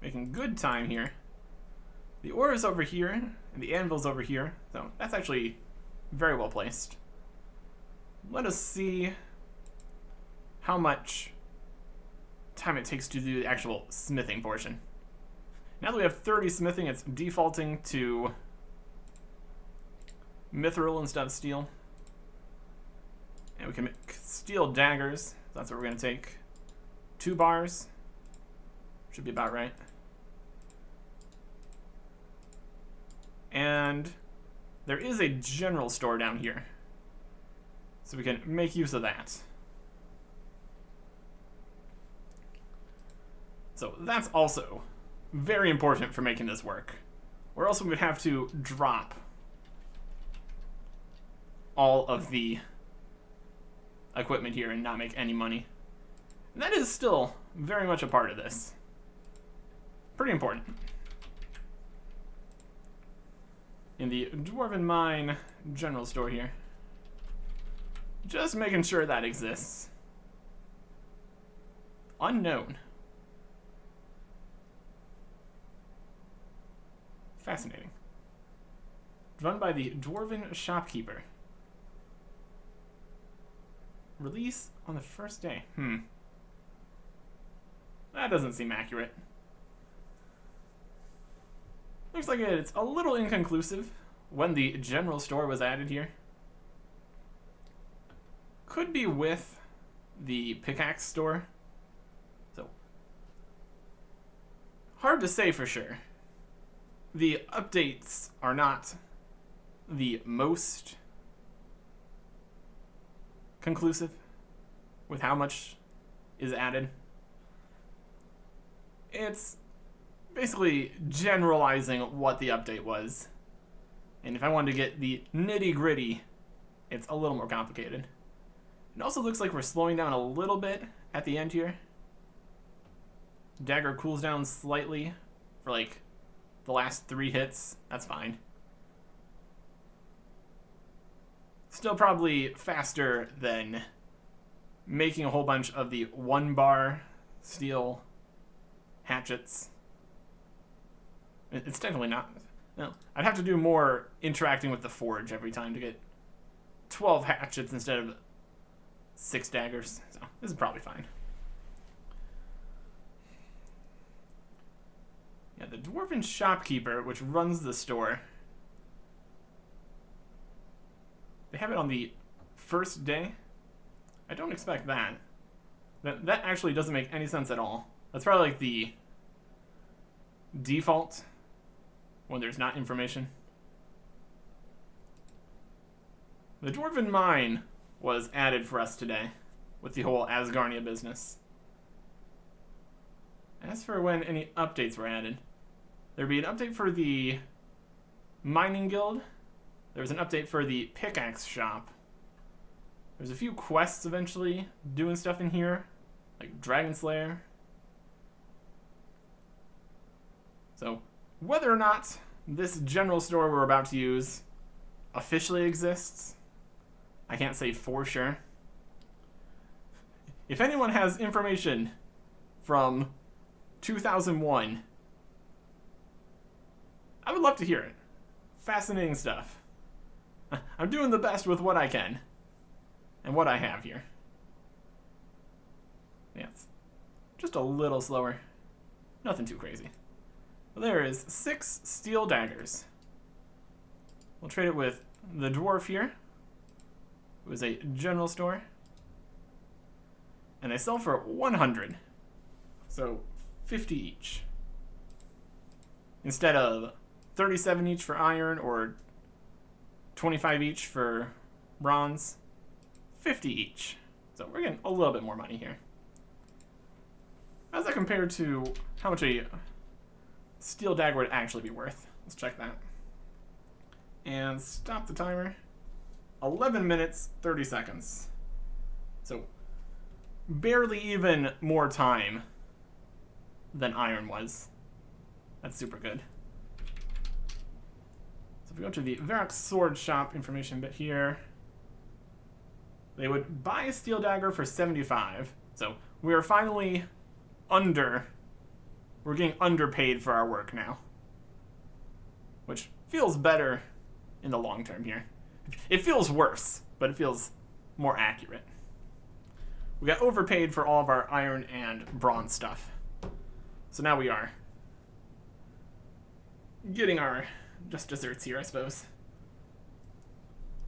making good time here. The ore is over here, and the anvil's over here, so that's actually very well placed. Let us see how much time it takes to do the actual smithing portion. Now that we have 30 smithing, it's defaulting to mithril instead of steel. And we can make steel daggers. That's what we're going to take. 2 bars. Should be about right. And there is a general store down here, so we can make use of that. So that's also very important for making this work, or else we would have to drop all of the equipment here and not make any money. And that is still very much a part of this. Pretty important. In the Dwarven Mine general store here. Just making sure that exists. Unknown. Fascinating. Run by the Dwarven Shopkeeper. Release on the first day. That doesn't seem accurate. Looks like it's a little inconclusive when the general store was added here. Could be with the pickaxe store. So, hard to say for sure. The updates are not the most conclusive with how much is added. It's basically generalizing what the update was. And if I wanted to get the nitty-gritty, it's a little more complicated. It also looks like we're slowing down a little bit at the end here. Dagger cools down slightly for like the last 3 hits. That's fine. Still probably faster than making a whole bunch of the 1-bar steel hatchets. It's technically not. No, I'd have to do more interacting with the forge every time to get 12 hatchets instead of 6 daggers. So this is probably fine. Yeah, the Dwarven Shopkeeper, which runs the store, they have it on the first day. I don't expect that. That actually doesn't make any sense at all. That's probably like the default when there's not information. The Dwarven Mine was added for us today with the whole Asgarnia business. As for when any updates were added, there'd be an update for the Mining Guild. There was an update for the Pickaxe Shop. There's a few quests eventually doing stuff in here, like Dragon Slayer. So, whether or not this general store we're about to use officially exists, I can't say for sure. If anyone has information from 2001, I would love to hear it. Fascinating stuff. I'm doing the best with what I can and what I have here. Yeah, it's just a little slower. Nothing too crazy. Well, there is 6 steel daggers. We'll trade it with the dwarf here. It was a general store. And they sell for 100. So 50 each. Instead of 37 each for iron or 25 each for bronze. 50 each. So we're getting a little bit more money here. How does that compare to how much a steel dagger would actually be worth? Let's check that. And stop the timer. 11 minutes, 30 seconds. So barely even more time than iron was. That's super good. So if we go to the Varrock's Sword Shop information bit here, they would buy a steel dagger for 75. So we are finally we're getting underpaid for our work now. Which feels better in the long term here. It feels worse, but it feels more accurate. We got overpaid for all of our iron and bronze stuff. So now we are getting our just desserts here, I suppose.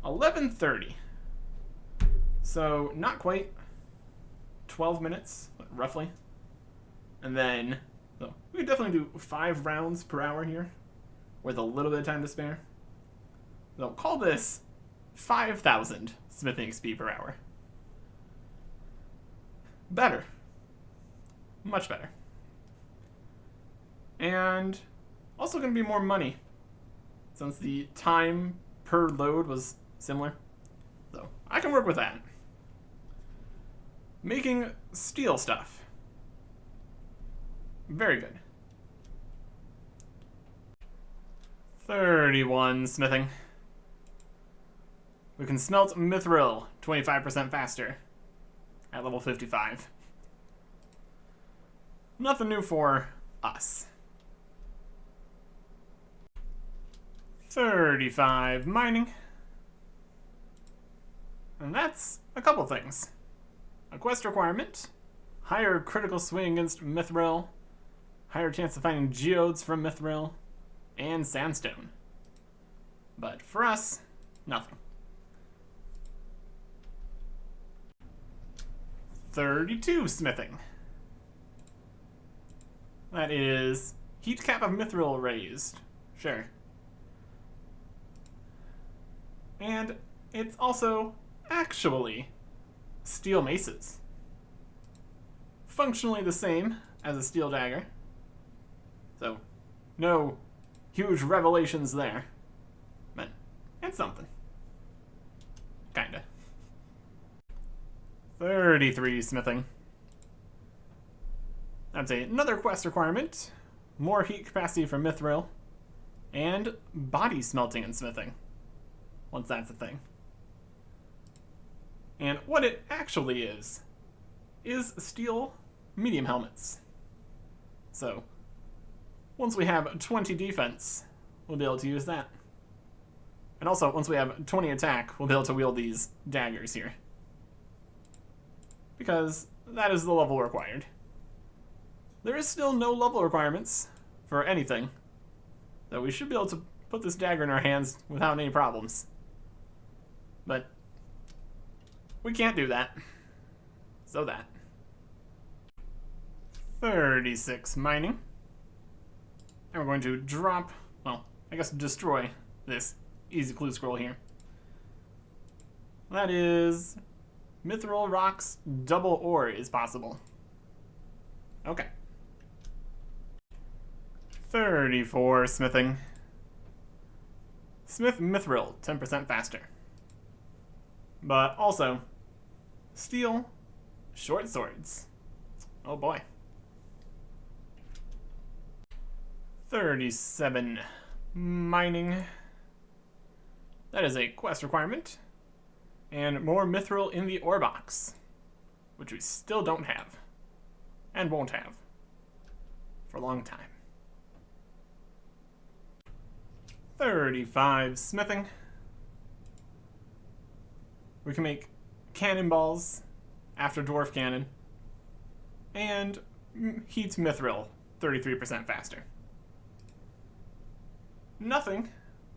11:30. So not quite 12 minutes, roughly. And then so we could definitely do 5 rounds per hour here with a little bit of time to spare. So call this 5,000 smithing speed per hour. Better. Much better. And also going to be more money since the time per load was similar. So I can work with that. Making steel stuff. Very good. 31 smithing. We can smelt mithril 25% faster at level 55. Nothing new for us. 35 mining. And that's a couple things. A quest requirement, higher critical swing against mithril, higher chance of finding geodes from mithril, and sandstone. But for us, nothing. 32 smithing. That is heat cap of mithril raised. Sure. And it's also actually steel maces. Functionally the same as a steel dagger. So, no huge revelations there. But it's something. Kinda. 33 smithing. That's another quest requirement. More heat capacity for mithril. And body smelting and smithing. Once that's a thing. And what it actually is steel medium helmets. So, once we have 20 defense, we'll be able to use that. And also, once we have 20 attack, we'll be able to wield these daggers here. Because that is the level required. There is still no level requirements for anything, so we should be able to put this dagger in our hands without any problems. But we can't do that. So that. 36 mining. And we're going to drop, well, I guess destroy this easy clue scroll here. That is mithril rocks double ore is possible. Okay. 34 smithing. Smith mithril 10% faster. But also, steel short swords. Oh boy. 37 mining. That is a quest requirement. And more mithril in the ore box, which we still don't have. And won't have. For a long time. 35 smithing. We can make cannonballs after dwarf cannon. And heat mithril 33% faster. Nothing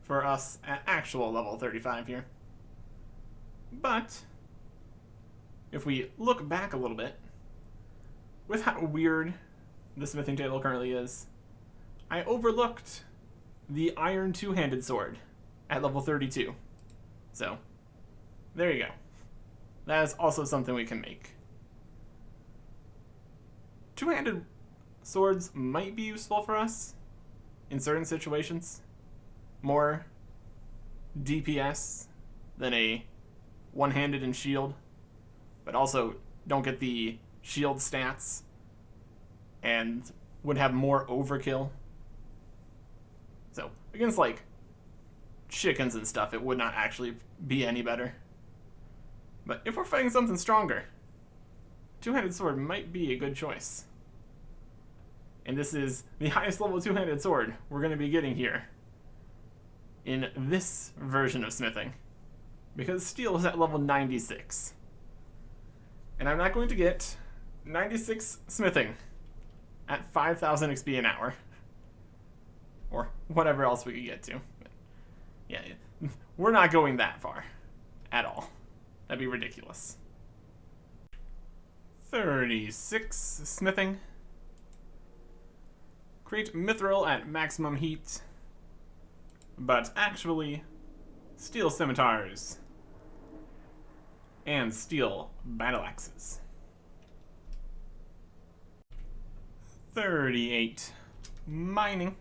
for us at actual level 35 here. But if we look back a little bit, with how weird the smithing table currently is, I overlooked the iron two-handed sword at level 32. So, there you go. That is also something we can make. Two-handed swords might be useful for us in certain situations. More DPS than a one-handed and shield. but also don't get the shield stats and would have more overkill. So against like chickens and stuff, it would not actually be any better. But if we're fighting something stronger, two-handed sword might be a good choice. And this is the highest level two-handed sword we're going to be getting here in this version of smithing, because steel is at level 96. And I'm not going to get 96 smithing at 5,000 XP an hour. Or whatever else we could get to. But yeah, we're not going that far at all. That'd be ridiculous. 36 smithing. Create mithril at maximum heat, but actually steel scimitars and steel battle axes. 38 mining.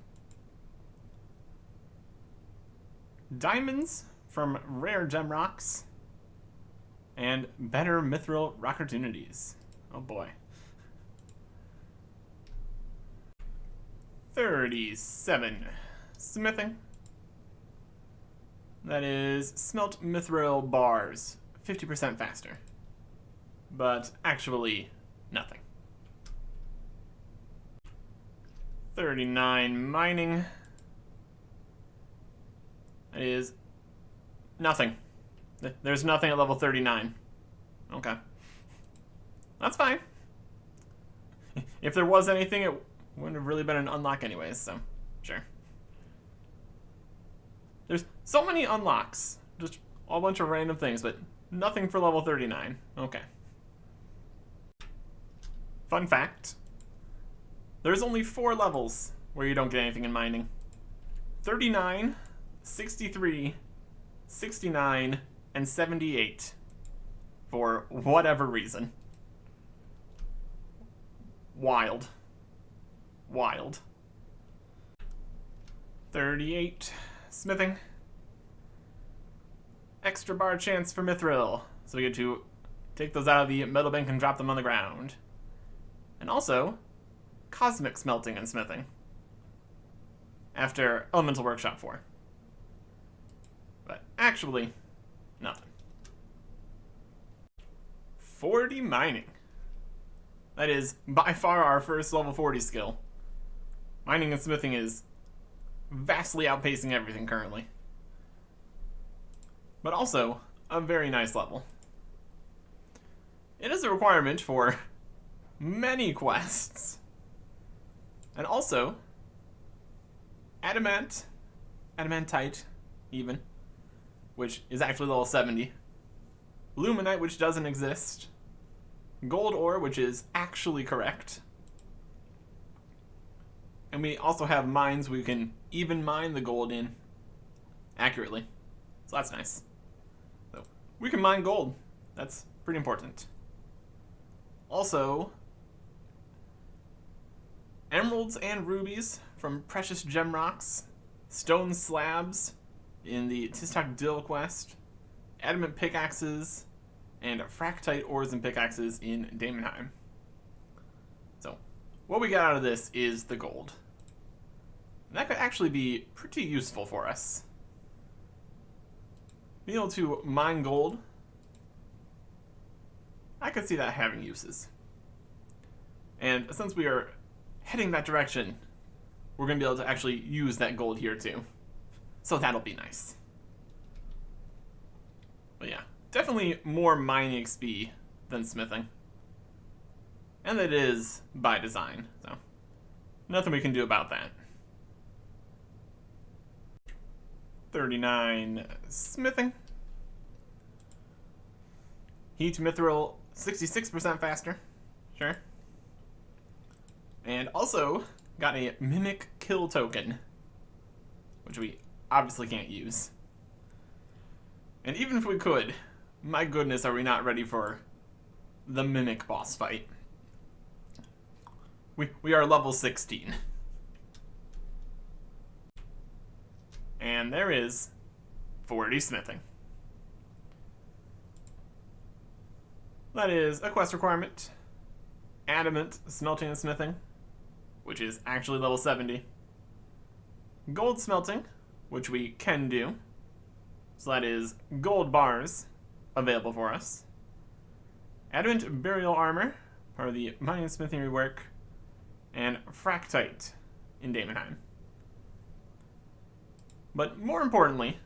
Diamonds from rare gem rocks and better mithril rock opportunities. Oh boy. 37 smithing. That is smelt mithril bars 50% faster, but actually nothing. 39 mining. That is nothing. There's nothing at level 39. Okay. That's fine. If there was anything, it wouldn't have really been an unlock anyways, so sure. There's so many unlocks. Just a bunch of random things, but nothing for level 39. Okay. Fun fact. There's only 4 levels where you don't get anything in mining. 39, 63, 69, and 78. For whatever reason. Wild. Wild. 38 smithing. Extra bar chance for mithril, so we get to take those out of the metal bank and drop them on the ground. And also cosmic smelting and smithing after elemental workshop 4. But actually nothing. 40 mining. That is by far our first level 40 skill. Mining and smithing is vastly outpacing everything currently. But also a very nice level. It is a requirement for many quests. And also adamantite even, which is actually level 70. Luminite, which doesn't exist. Gold ore, which is actually correct. And we also have mines we can even mine the gold in accurately. So that's nice. So we can mine gold. That's pretty important. Also, emeralds and rubies from precious gem rocks, stone slabs in the Tistok Dill quest, adamant pickaxes, and fractite ores and pickaxes in Daemonheim. So, what we got out of this is the gold. And that could actually be pretty useful for us. Being able to mine gold, I could see that having uses. And since we are heading that direction, we're going to be able to actually use that gold here too. So that'll be nice. But yeah, definitely more mining XP than smithing. And it is by design, so nothing we can do about that. 39 smithing. Heat mithril 66% faster. Sure. And also got a mimic kill token, which we obviously can't use. And even if we could, my goodness, are we not ready for the mimic boss fight. We are level 16. And there is 40 smithing. That is a quest requirement. Adamant smelting and smithing, which is actually level 70. Gold smelting, which we can do. So that is gold bars available for us. Adamant burial armor, part of the mining and smithing rework. And fractite in Daemonheim. But more importantly,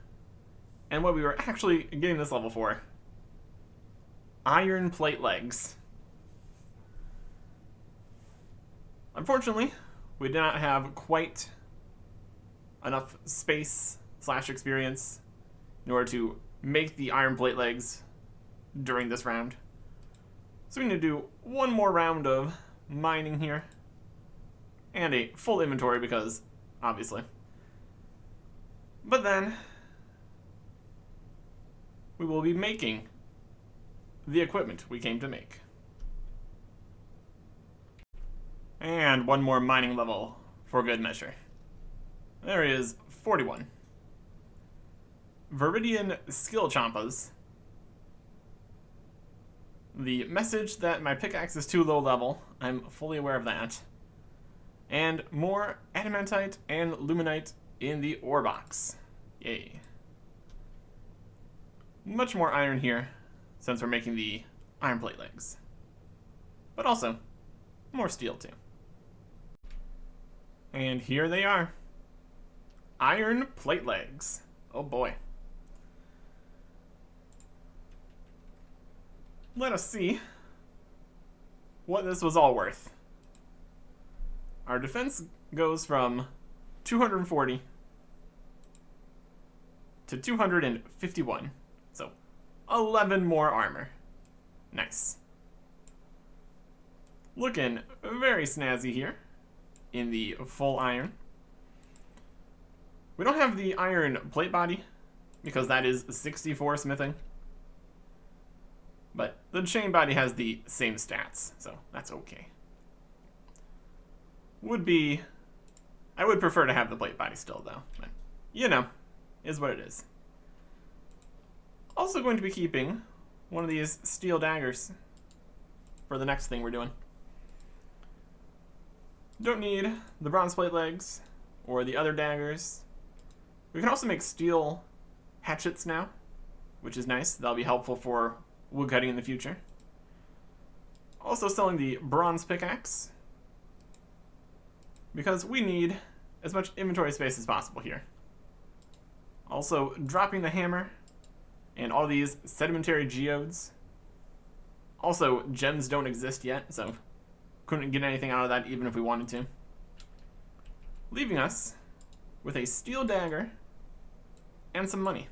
and what we were actually getting this level for, iron plate legs. Unfortunately, we did not have quite enough space / experience in order to make the iron plate legs during this round. So we need to do one more round of mining here. And a full inventory because, obviously. But then, we will be making the equipment we came to make. And one more mining level for good measure. There is 41. Viridian skill champas. The message that my pickaxe is too low level, I'm fully aware of that. And more adamantite and luminite in the ore box. Yay. Much more iron here, since we're making the iron plate legs. But also, more steel too. And here they are. Iron plate legs. Oh boy. Let us see what this was all worth. Our defense goes from 240 to 251. So 11 more armor. Nice. Looking very snazzy here in the full iron. We don't have the iron plate body because that is 64 smithing. But the chain body has the same stats, so that's okay. I would prefer to have the plate body still though, but you know, is what it is. Also going to be keeping one of these steel daggers for the next thing we're doing. Don't need the bronze plate legs or the other daggers. We can also make steel hatchets now, which is nice. That'll be helpful for wood cutting in the future. Also selling the bronze pickaxe, because we need as much inventory space as possible here. Also dropping the hammer and all these sedimentary geodes. Also, gems don't exist yet, so couldn't get anything out of that even if we wanted to. Leaving us with a steel dagger and some money.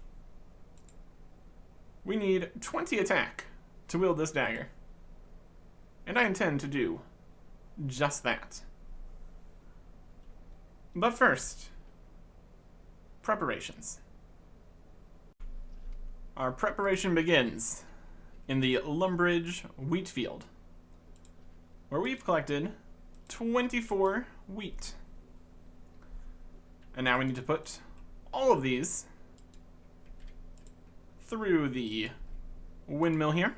We need 20 attack to wield this dagger. And I intend to do just that. But first, preparations. Our preparation begins in the Lumbridge wheat field, where we've collected 24 wheat. And now we need to put all of these through the windmill here.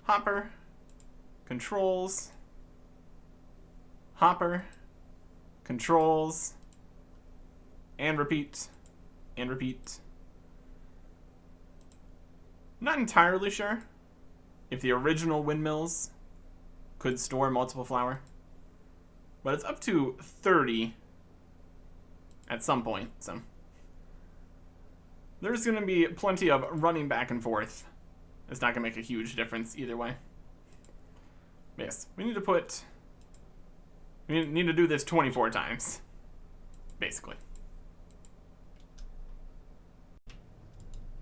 Hopper, controls, hopper, controls, and repeat, and repeat. Not entirely sure if the original windmills could store multiple flour, but it's up to 30 at some point, so there's going to be plenty of running back and forth. It's not going to make a huge difference either way. But yes, we need to do this 24 times, basically.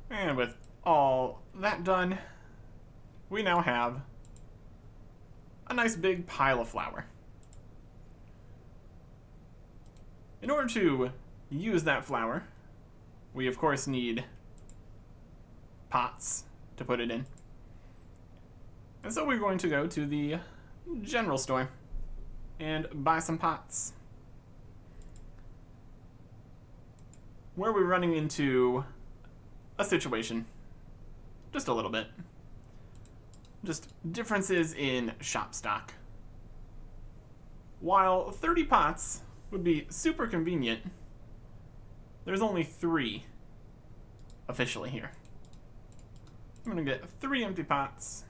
And with all that done, we now have a nice big pile of flour. In order to use that flour, we of course need pots to put it in. And so we're going to go to the general store and buy some pots. Where we're running into a situation, just a little bit. just differences in shop stock. While 30 pots would be super convenient, there's only 3 officially here. I'm going to get 3 empty pots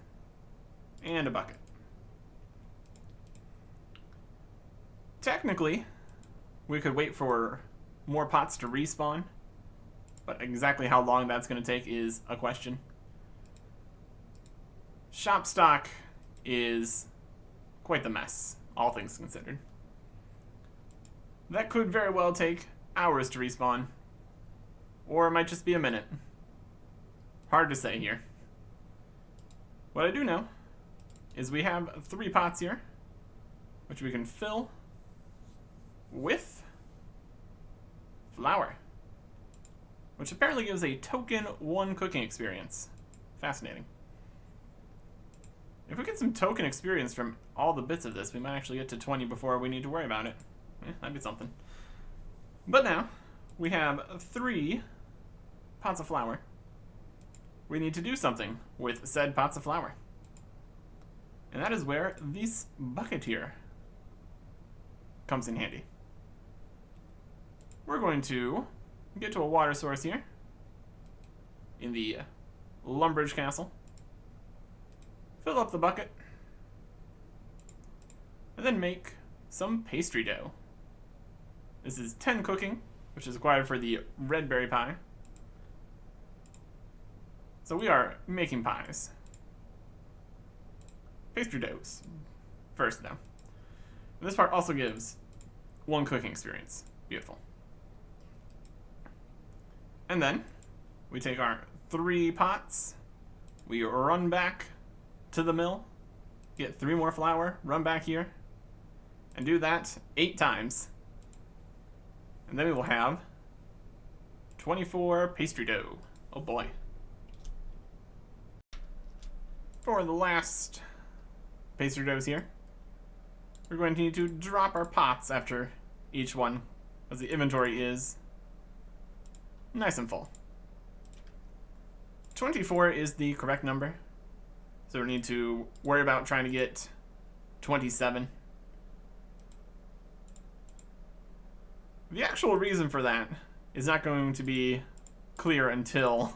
and a bucket. Technically, we could wait for more pots to respawn, but exactly how long that's going to take is a question. Shop stock is quite the mess, all things considered. That could very well take hours to respawn, or it might just be a minute. Hard to say here. What I do know is we have 3 pots here, which we can fill with flour, which apparently gives a token 1 cooking experience. Fascinating. If we get some token experience from all the bits of this, we might actually get to 20 before we need to worry about it. That'd be something. But now, we have 3 pots of flour. We need to do something with said pots of flour. And that is where this bucket here comes in handy. We're going to get to a water source here in the Lumbridge Castle. Fill up the bucket. And then make some pastry dough. This is 10 cooking, which is required for the red berry pie. So we are making pies. Pastry doughs first, though. And this part also gives 1 cooking experience. Beautiful. And then we take our 3 pots, we run back to the mill, get 3 more flour, run back here, and do that 8 times. And then we will have 24 pastry dough. Oh boy. For the last pastry doughs here, we're going to need to drop our pots after each one, as the inventory is nice and full. 24 is the correct number, so we need to worry about trying to get 27. The actual reason for that is not going to be clear until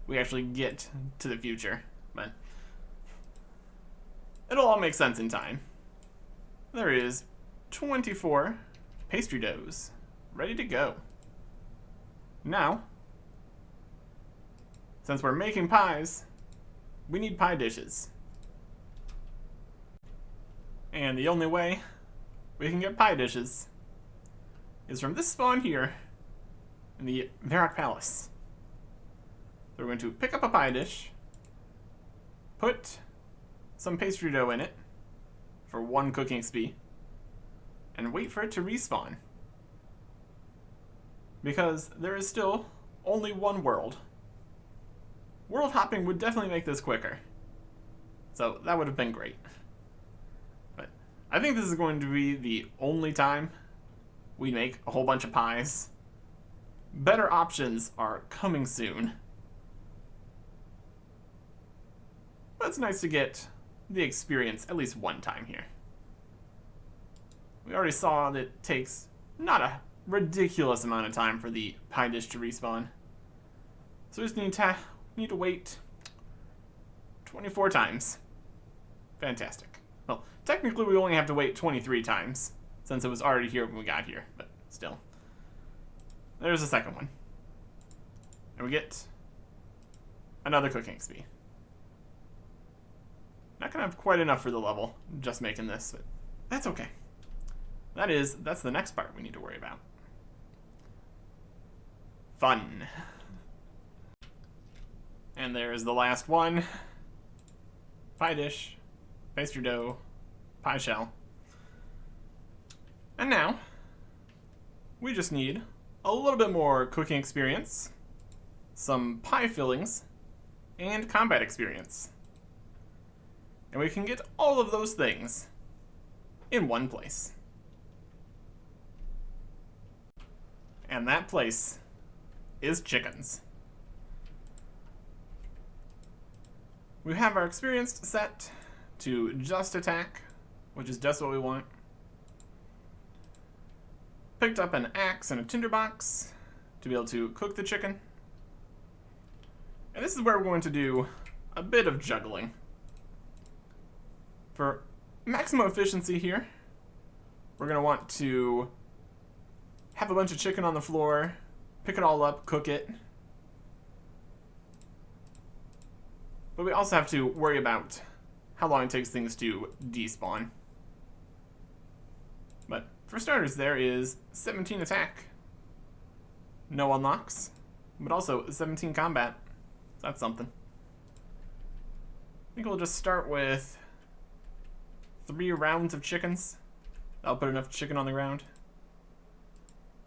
we actually get to the future, but it'll all make sense in time. There is 24 pastry doughs ready to go. Now, since we're making pies, we need pie dishes. And the only way we can get pie dishes is from this spawn here in the Varrock Palace. So we're going to pick up a pie dish, put some pastry dough in it for 1 cooking XP, and wait for it to respawn. Because there is still only 1 world. World hopping would definitely make this quicker. So that would have been great. But I think this is going to be the only time we make a whole bunch of pies. Better options are coming soon. But it's nice to get the experience at least 1 time here. We already saw that it takes not a ridiculous amount of time for the pie dish to respawn. So we just need to wait 24 times. Fantastic. Well, technically we only have to wait 23 times, since it was already here when we got here, but still. There's a second one. And we get another cooking XP. Not gonna have quite enough for the level, just making this, but that's okay. That's the next part we need to worry about. Fun. And there's the last one. Pie dish, pastry dough, pie shell. And now, we just need a little bit more cooking experience, some pie fillings, and combat experience. And we can get all of those things in one place. And that place is chickens. We have our experience set to just attack, which is just what we want. Picked up an axe and a tinderbox to be able to cook the chicken. And this is where we're going to do a bit of juggling. For maximum efficiency here, we're going to want to have a bunch of chicken on the floor, pick it all up, cook it. But we also have to worry about how long it takes things to despawn. But for starters, there is 17 attack. No unlocks, but also 17 combat. So that's something. I think we'll just start with 3 rounds of chickens. That'll put enough chicken on the ground.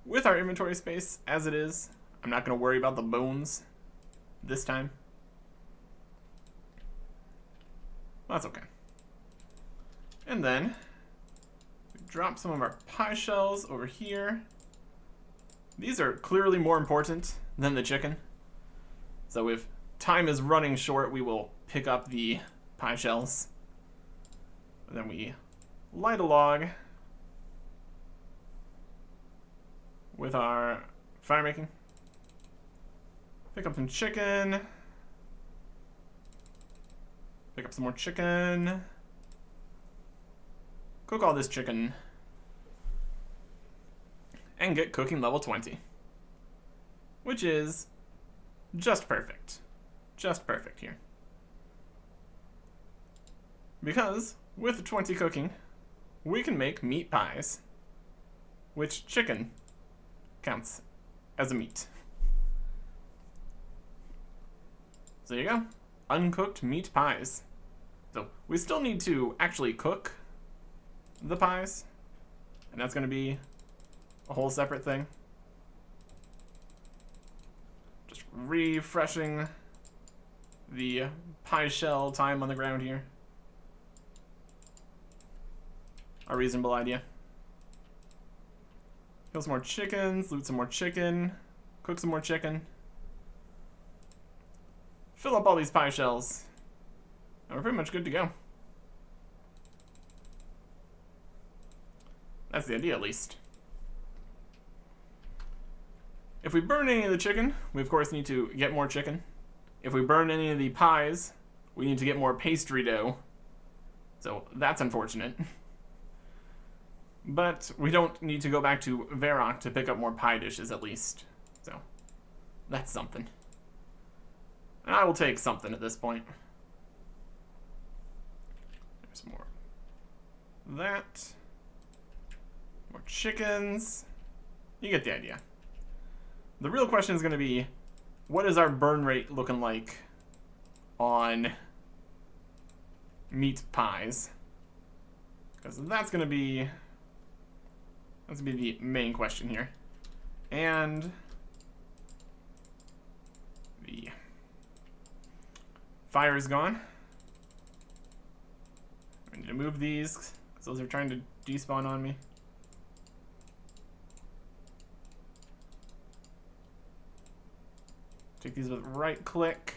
With our inventory space as it is, I'm not going to worry about the bones this time. Well, that's okay. And then we drop some of our pie shells over here. These are clearly more important than the chicken. So if time is running short, we will pick up the pie shells. And then we light a log with our fire making. Pick up some chicken. Pick up some more chicken. Cook all this chicken. And get cooking level 20. Which is just perfect. Just perfect here. Because with 20 cooking, we can make meat pies. Which chicken counts as a meat. So there you go. Uncooked meat pies. So we still need to actually cook the pies. And that's going to be a whole separate thing. Just refreshing the pie shell time on the ground here. A reasonable idea. Kill some more chickens, loot some more chicken, cook some more chicken. Fill up all these pie shells. And we're pretty much good to go. That's the idea, at least. If we burn any of the chicken, we of course need to get more chicken. If we burn any of the pies, we need to get more pastry dough. So that's unfortunate. But we don't need to go back to Varrock to pick up more pie dishes, at least. So that's something. And I will take something at this point. There's more. That. More chickens. You get the idea. The real question is going to be, what is our burn rate looking like on meat pies? Because that's going to be the main question here. And the fire is gone. I need to move these because those are trying to despawn on me. Take these with right click.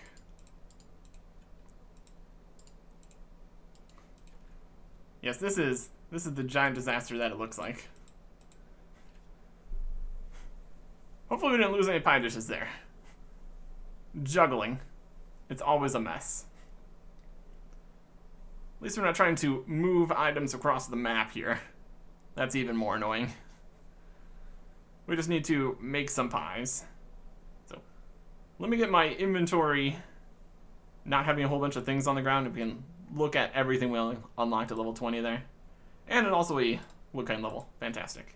Yes, this is the giant disaster that it looks like. Hopefully we didn't lose any pie dishes there. Juggling. It's always a mess. At least we're not trying to move items across the map here. That's even more annoying. We just need to make some pies. So, let me get my inventory not having a whole bunch of things on the ground, and we can look at everything we unlocked at level 20 there. And also a woodcutting level. Fantastic.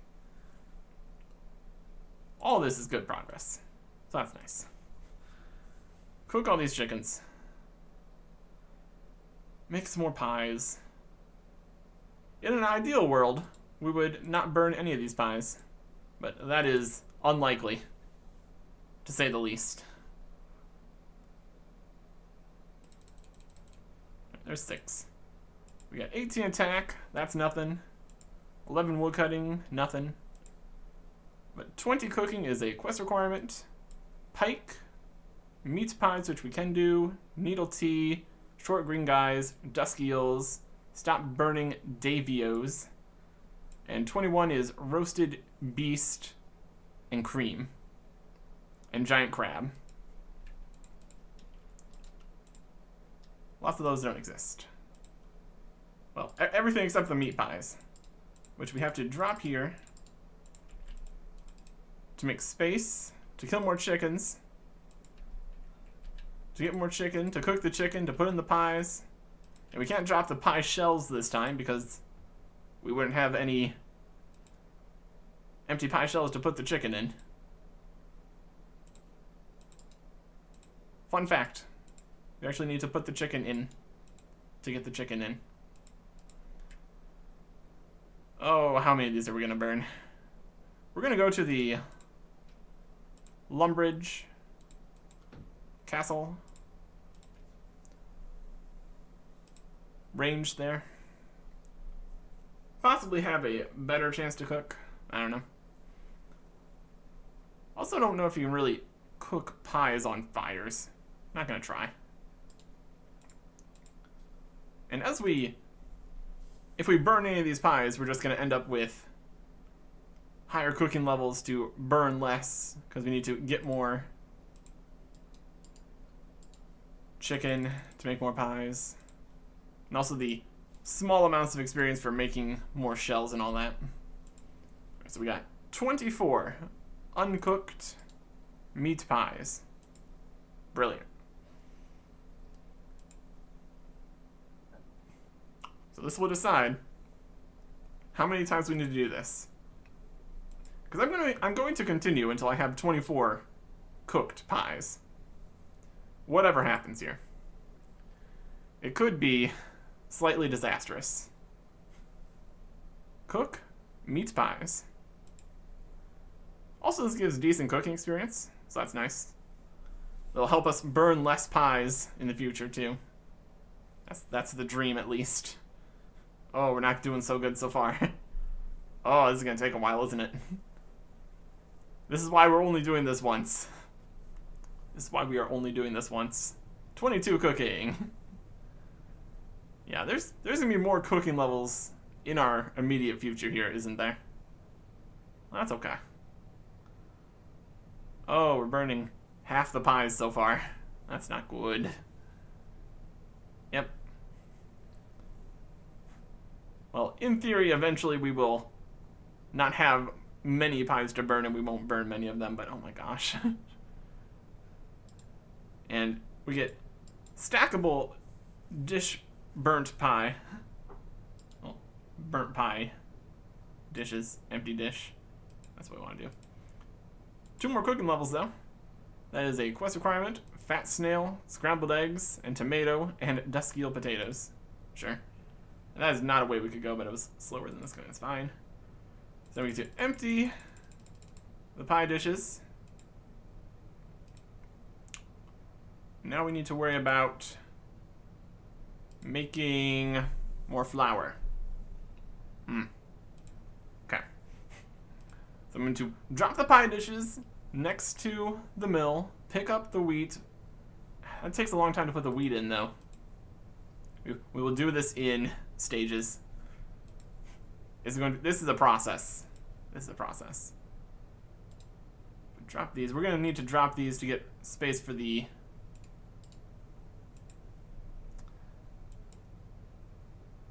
All this is good progress. So that's nice. Cook all these chickens. Make some more pies. In an ideal world, we would not burn any of these pies. But that is unlikely, to say the least. There's 6. We got 18 attack, that's nothing. 11 woodcutting, nothing. But 20 cooking is a quest requirement. Pike, meat pies, which we can do. Needle tea, short green guys, dusk eels, stop burning Davios, and 21 is roasted beast and cream, and giant crab. Lots of those don't exist. Well, everything except the meat pies, which we have to drop here to make space, to kill more chickens, to get more chicken, to cook the chicken, to put in the pies. And we can't drop the pie shells this time because we wouldn't have any empty pie shells to put the chicken in. Fun fact. We actually need to put the chicken in to get the chicken in. Oh, how many of these are we going to burn? We're going to go to the Lumbridge Castle range there. Possibly have a better chance to cook. I don't know. Also don't know if you can really cook pies on fires. Not gonna try. And if we burn any of these pies, we're just gonna end up with higher cooking levels to burn less, because we need to get more chicken to make more pies. And also the small amounts of experience for making more shells and all that. So we got 24 uncooked meat pies. Brilliant. So this will decide how many times we need to do this. Because I'm going to continue until I have 24 cooked pies. Whatever happens here. It could be slightly disastrous. Cook meat pies. Also, this gives decent cooking experience, so that's nice. It'll help us burn less pies in the future, too. That's the dream, at least. Oh, we're not doing so good so far. Oh, this is going to take a while, isn't it? This is why we're only doing this once. This is why we are only doing this once. 22 cooking. Yeah, there's going to be more cooking levels in our immediate future here, isn't there? Well, that's okay. Oh, we're burning half the pies so far. That's not good. Yep. Well, in theory, eventually we will not have many pies to burn and we won't burn many of them, but oh my gosh. And we get stackable dish burnt pie. Well, burnt pie dishes, empty dish. That's what we want to do. 2 more cooking levels though. That is a quest requirement: fat snail, scrambled eggs, and tomato, and dusk eel potatoes. Sure. And that is not a way we could go, but it was slower than this guy. It's fine. So we get to empty the pie dishes. Now we need to worry about making more flour. Okay. So I'm going to drop the pie dishes next to the mill, pick up the wheat. That takes a long time to put the wheat in, though. We will do this in stages. This is a process. This is a process. Drop these. We're going to need to drop these to get space for the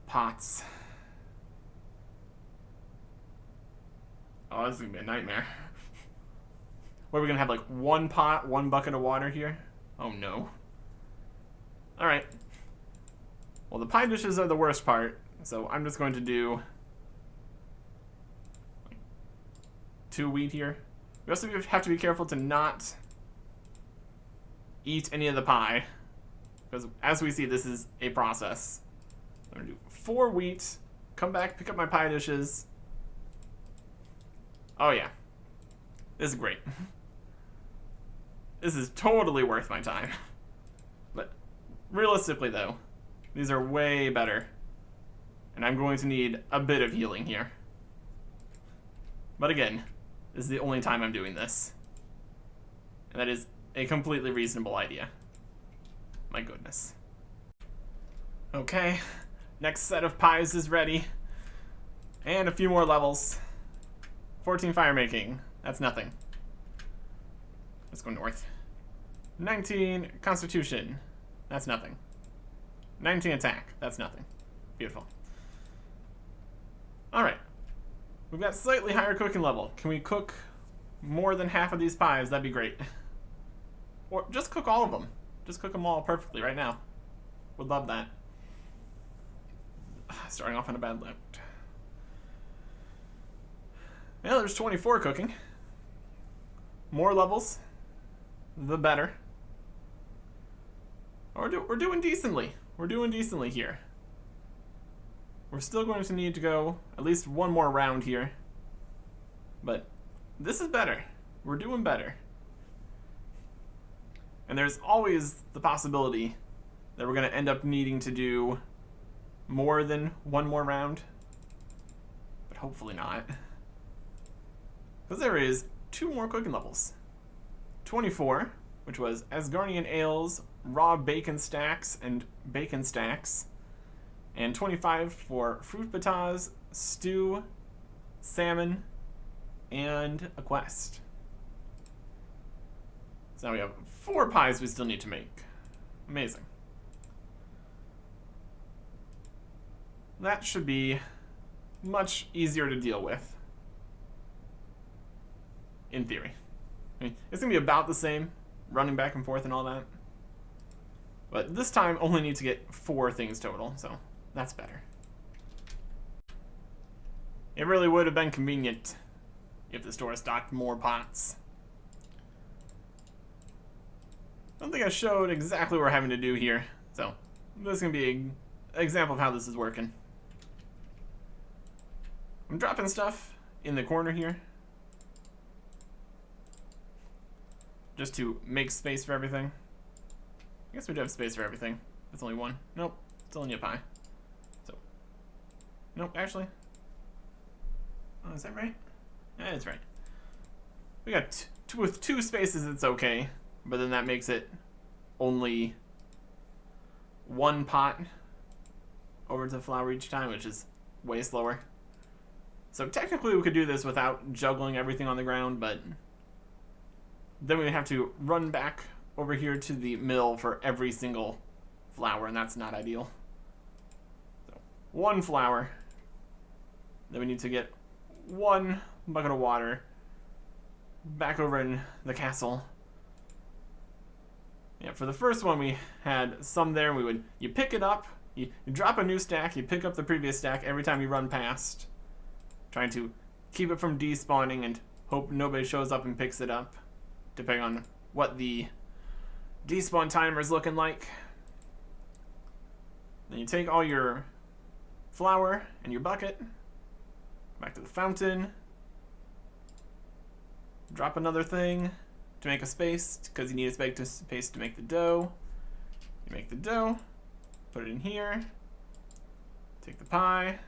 pots. Oh, this is going to be a nightmare. What, are we going to have like one pot, one bucket of water here? Oh no. Alright. Well, the pie dishes are the worst part, so I'm just going to do 2 wheat here. We also have to be careful to not eat any of the pie, because as we see, this is a process. I'm going to do 4 wheat, come back, pick up my pie dishes. Oh yeah. This is great. This is totally worth my time. But realistically though, these are way better. And I'm going to need a bit of healing here. But again, this is the only time I'm doing this. And that is a completely reasonable idea. My goodness. Okay, next set of pies is ready. And a few more levels. 14 fire making. That's nothing. Let's go north. 19 constitution. That's nothing. 19 attack. That's nothing. Beautiful. Alright. We've got slightly higher cooking level. Can we cook more than half of these pies? That'd be great. Or just cook all of them. Just cook them all perfectly right now. Would love that. Starting off on a bad note. Yeah, there's 24 cooking. More levels, the better. We're doing decently. We're doing decently here. We're still going to need to go at least one more round here. But this is better. We're doing better. And there's always the possibility that we're going to end up needing to do more than one more round. But hopefully not. Because there is 2 more cooking levels. 24, which was Asgardian Ales, Raw Bacon Stacks, and Bacon Stacks. And 25 for Fruit Bataz, Stew, Salmon, and a quest. So now we have 4 pies we still need to make. Amazing. That should be much easier to deal with. In theory. I mean, it's going to be about the same, running back and forth and all that. But this time, only need to get 4 things total, so that's better. It really would have been convenient if the store stocked more pots. I don't think I showed exactly what we're having to do here, so this is going to be an example of how this is working. I'm dropping stuff in the corner here, just to make space for everything. I guess we do have space for everything. That's only 1. Nope, it's only a pie. So, nope, actually. Oh, is that right? Yeah, it's right. We got with 2 spaces, it's okay, but then that makes it only 1 pot over to the flour each time, which is way slower. So technically we could do this without juggling everything on the ground, but then we have to run back over here to the mill for every single flour, and that's not ideal. So 1 flour. Then we need to get 1 bucket of water back over in the castle. Yeah, for the first one we had some there. You pick it up, you drop a new stack, you pick up the previous stack every time you run past, trying to keep it from despawning and hope nobody shows up and picks it up, depending on what the despawn timer is looking like. Then you take all your flour and your bucket back to the fountain, drop another thing to make a space, because you need a space to make the dough. You make the dough, put it in here, take the pie,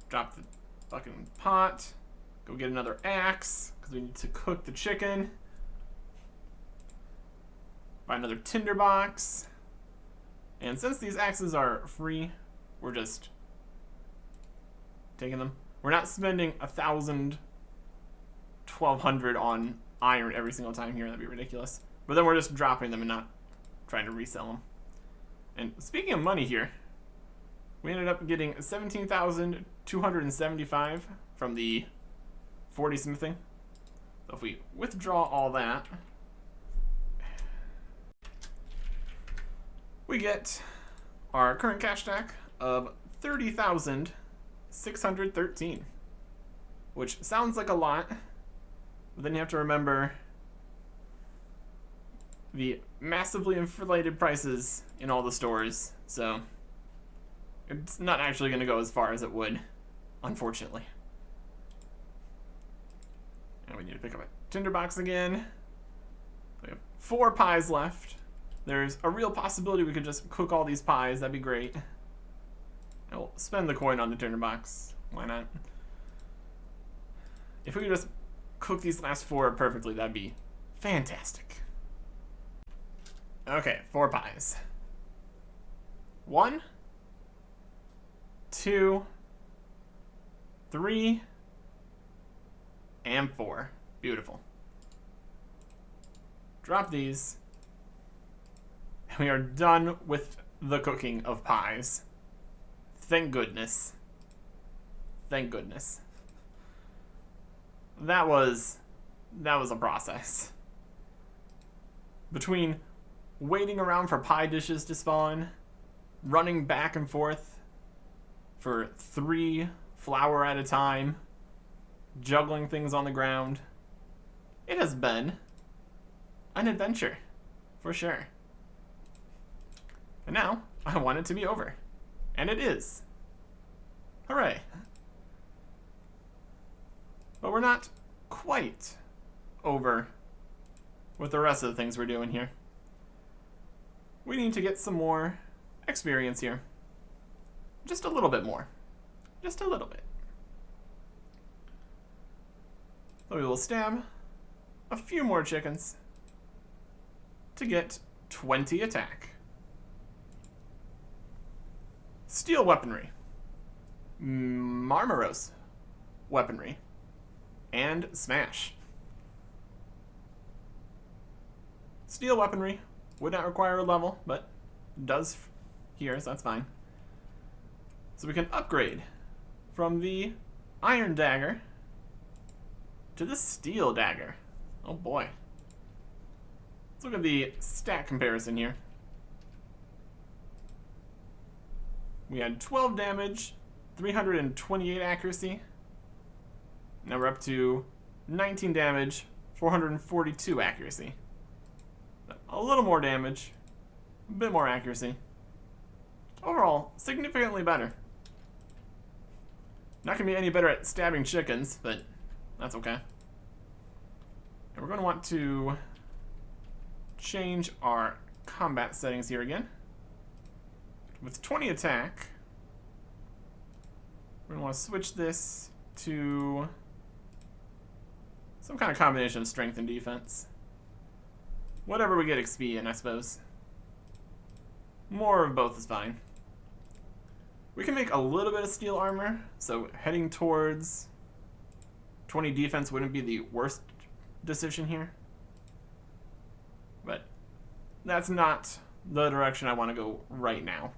drop the bucket in the pot, go get another axe, because we need to cook the chicken. Buy another tinderbox. And since these axes are free, we're just taking them. We're not spending 1,000, 1,200 on iron every single time here. That'd be ridiculous. But then we're just dropping them and not trying to resell them. And speaking of money here, we ended up getting 17,275 from the 40 smithing. So if we withdraw all that, we get our current cash stack of 30,613, which sounds like a lot, but then you have to remember the massively inflated prices in all the stores, so it's not actually going to go as far as it would, unfortunately. And we need to pick up a tinderbox again. We have 4 pies left. There's a real possibility we could just cook all these pies. That'd be great. And we'll spend the coin on the tinderbox. Why not? If we could just cook these last 4 perfectly, that'd be fantastic. Okay, 4 pies. 1, 2, 3, and 4. Beautiful. Drop these. And we are done with the cooking of pies. Thank goodness. Thank goodness. That was a process. Between waiting around for pie dishes to spawn, running back and forth for 3 flour at a time, juggling things on the ground, it has been an adventure, for sure. And now, I want it to be over. And it is. Hooray. But we're not quite over with the rest of the things we're doing here. We need to get some more experience here. Just a little bit more. Just a little bit. So we will stab a few more chickens to get 20 attack. Steel weaponry. Marmaros weaponry. And smash. Steel weaponry would not require a level, but does here, so that's fine. So we can upgrade from the iron dagger to the steel dagger. Oh boy. Let's look at the stat comparison here. We had 12 damage, 328 accuracy. Now we're up to 19 damage, 442 accuracy. A little more damage, a bit more accuracy. Overall, significantly better. Not going to be any better at stabbing chickens, but that's okay. And we're going to want to change our combat settings here again. With 20 attack, we're going to want to switch this to some kind of combination of strength and defense. Whatever we get XP in, I suppose. More of both is fine. We can make a little bit of steel armor, so heading towards 20 defense wouldn't be the worst decision here. But that's not the direction I want to go right now.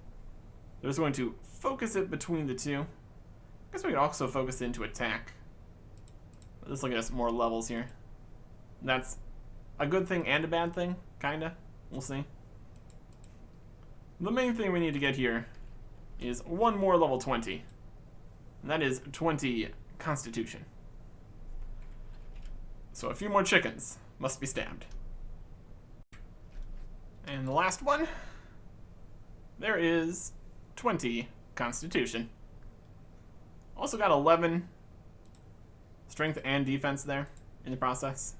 I'm just going to focus it between the two. I guess we could also focus it into attack. Let's look at some more levels here. That's a good thing and a bad thing, kinda. We'll see. The main thing we need to get here is one more level 20. And that is 20 Constitution. So a few more chickens must be stabbed. And the last one, there is 20 Constitution. Also got 11 strength and defense there in the process.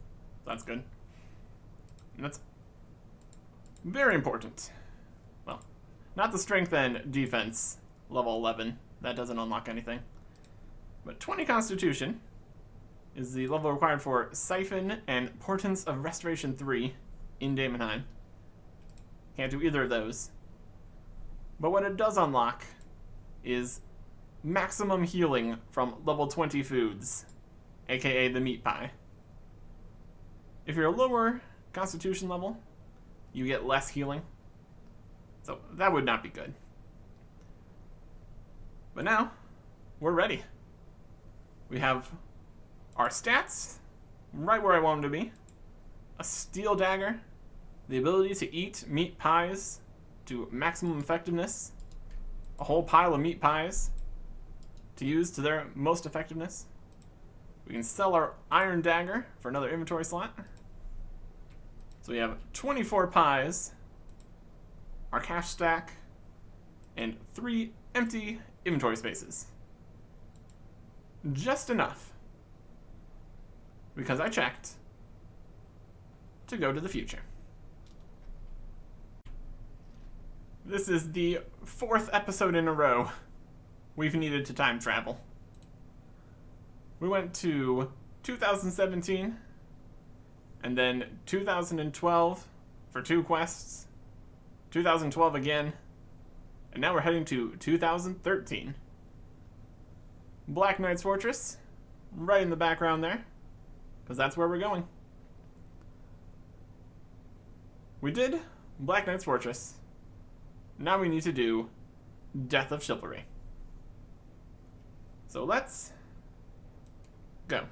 So that's good. And that's very important. Well, not the strength and defense level 11. That doesn't unlock anything. But 20 Constitution is the level required for Siphon and Portents of Restoration 3 in Daemonheim. Can't do either of those. But what it does unlock is maximum healing from level 20 foods, aka the meat pie. If you're a lower Constitution level, you get less healing. So that would not be good. But now, we're ready. We have our stats right where I want them to be. A steel dagger, the ability to eat meat pies to maximum effectiveness, a whole pile of meat pies to use to their most effectiveness. We can sell our iron dagger for another inventory slot. So we have 24 pies, our cash stack, and 3 empty inventory spaces. Just enough, because I checked, to go to the future. This is the 4th episode in a row we've needed to time travel. We went to 2017, and then 2012 for 2 quests, 2012 again, And now we're heading to 2013. Black Knight's Fortress, right in the background there, because that's where we're going. We did Black Knight's Fortress. Now we need to do Death of Chivalry. So let's go.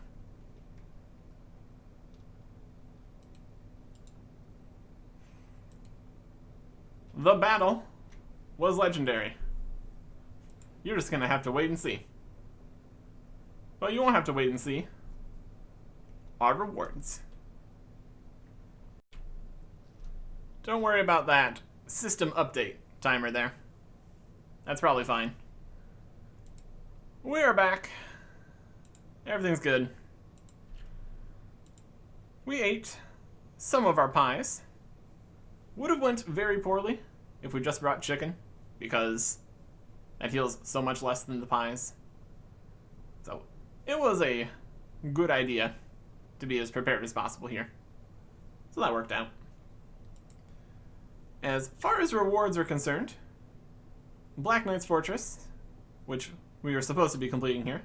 The battle was legendary. You're just gonna have to wait and see. But you won't have to wait and see. Our rewards. Don't worry about that system update timer there. That's probably fine. We are back. Everything's good. We ate some of our pies. Would have went very poorly if we just brought chicken, because that heals so much less than the pies. So it was a good idea to be as prepared as possible here. So that worked out. As far as rewards are concerned, Black Knight's Fortress, which we were supposed to be completing here,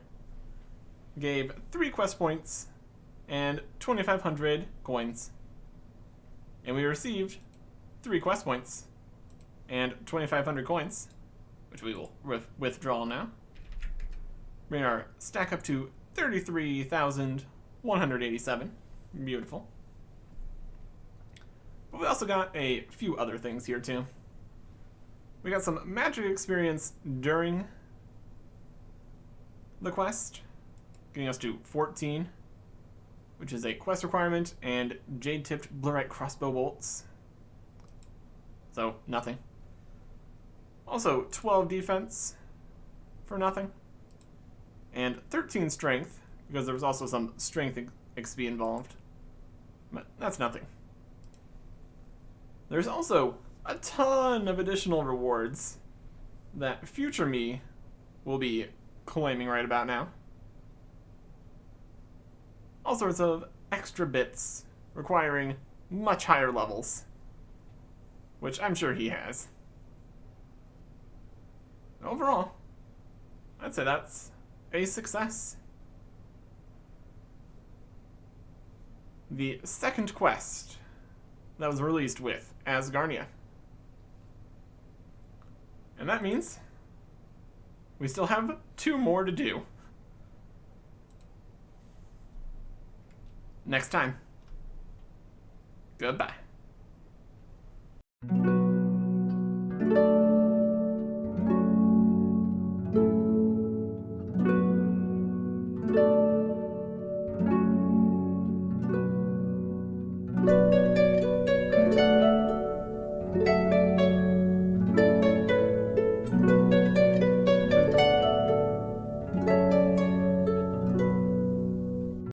gave 3 quest points and 2,500 coins. And we received 3 quest points and 2,500 coins, which we will withdraw now. Bring our stack up to 33,187. Beautiful. But we also got a few other things here too. We got some magic experience during the quest, getting us to 14, which is a quest requirement, and jade-tipped blurite crossbow bolts. So, nothing. Also, 12 defense for nothing. And 13 strength, because there was also some strength XP involved. But that's nothing. There's also a ton of additional rewards that future me will be claiming right about now. All sorts of extra bits requiring much higher levels, which I'm sure he has. Overall, I'd say that's a success. The second quest that was released with Asgarnia. And that means we still have 2 more to do. Next time. Goodbye.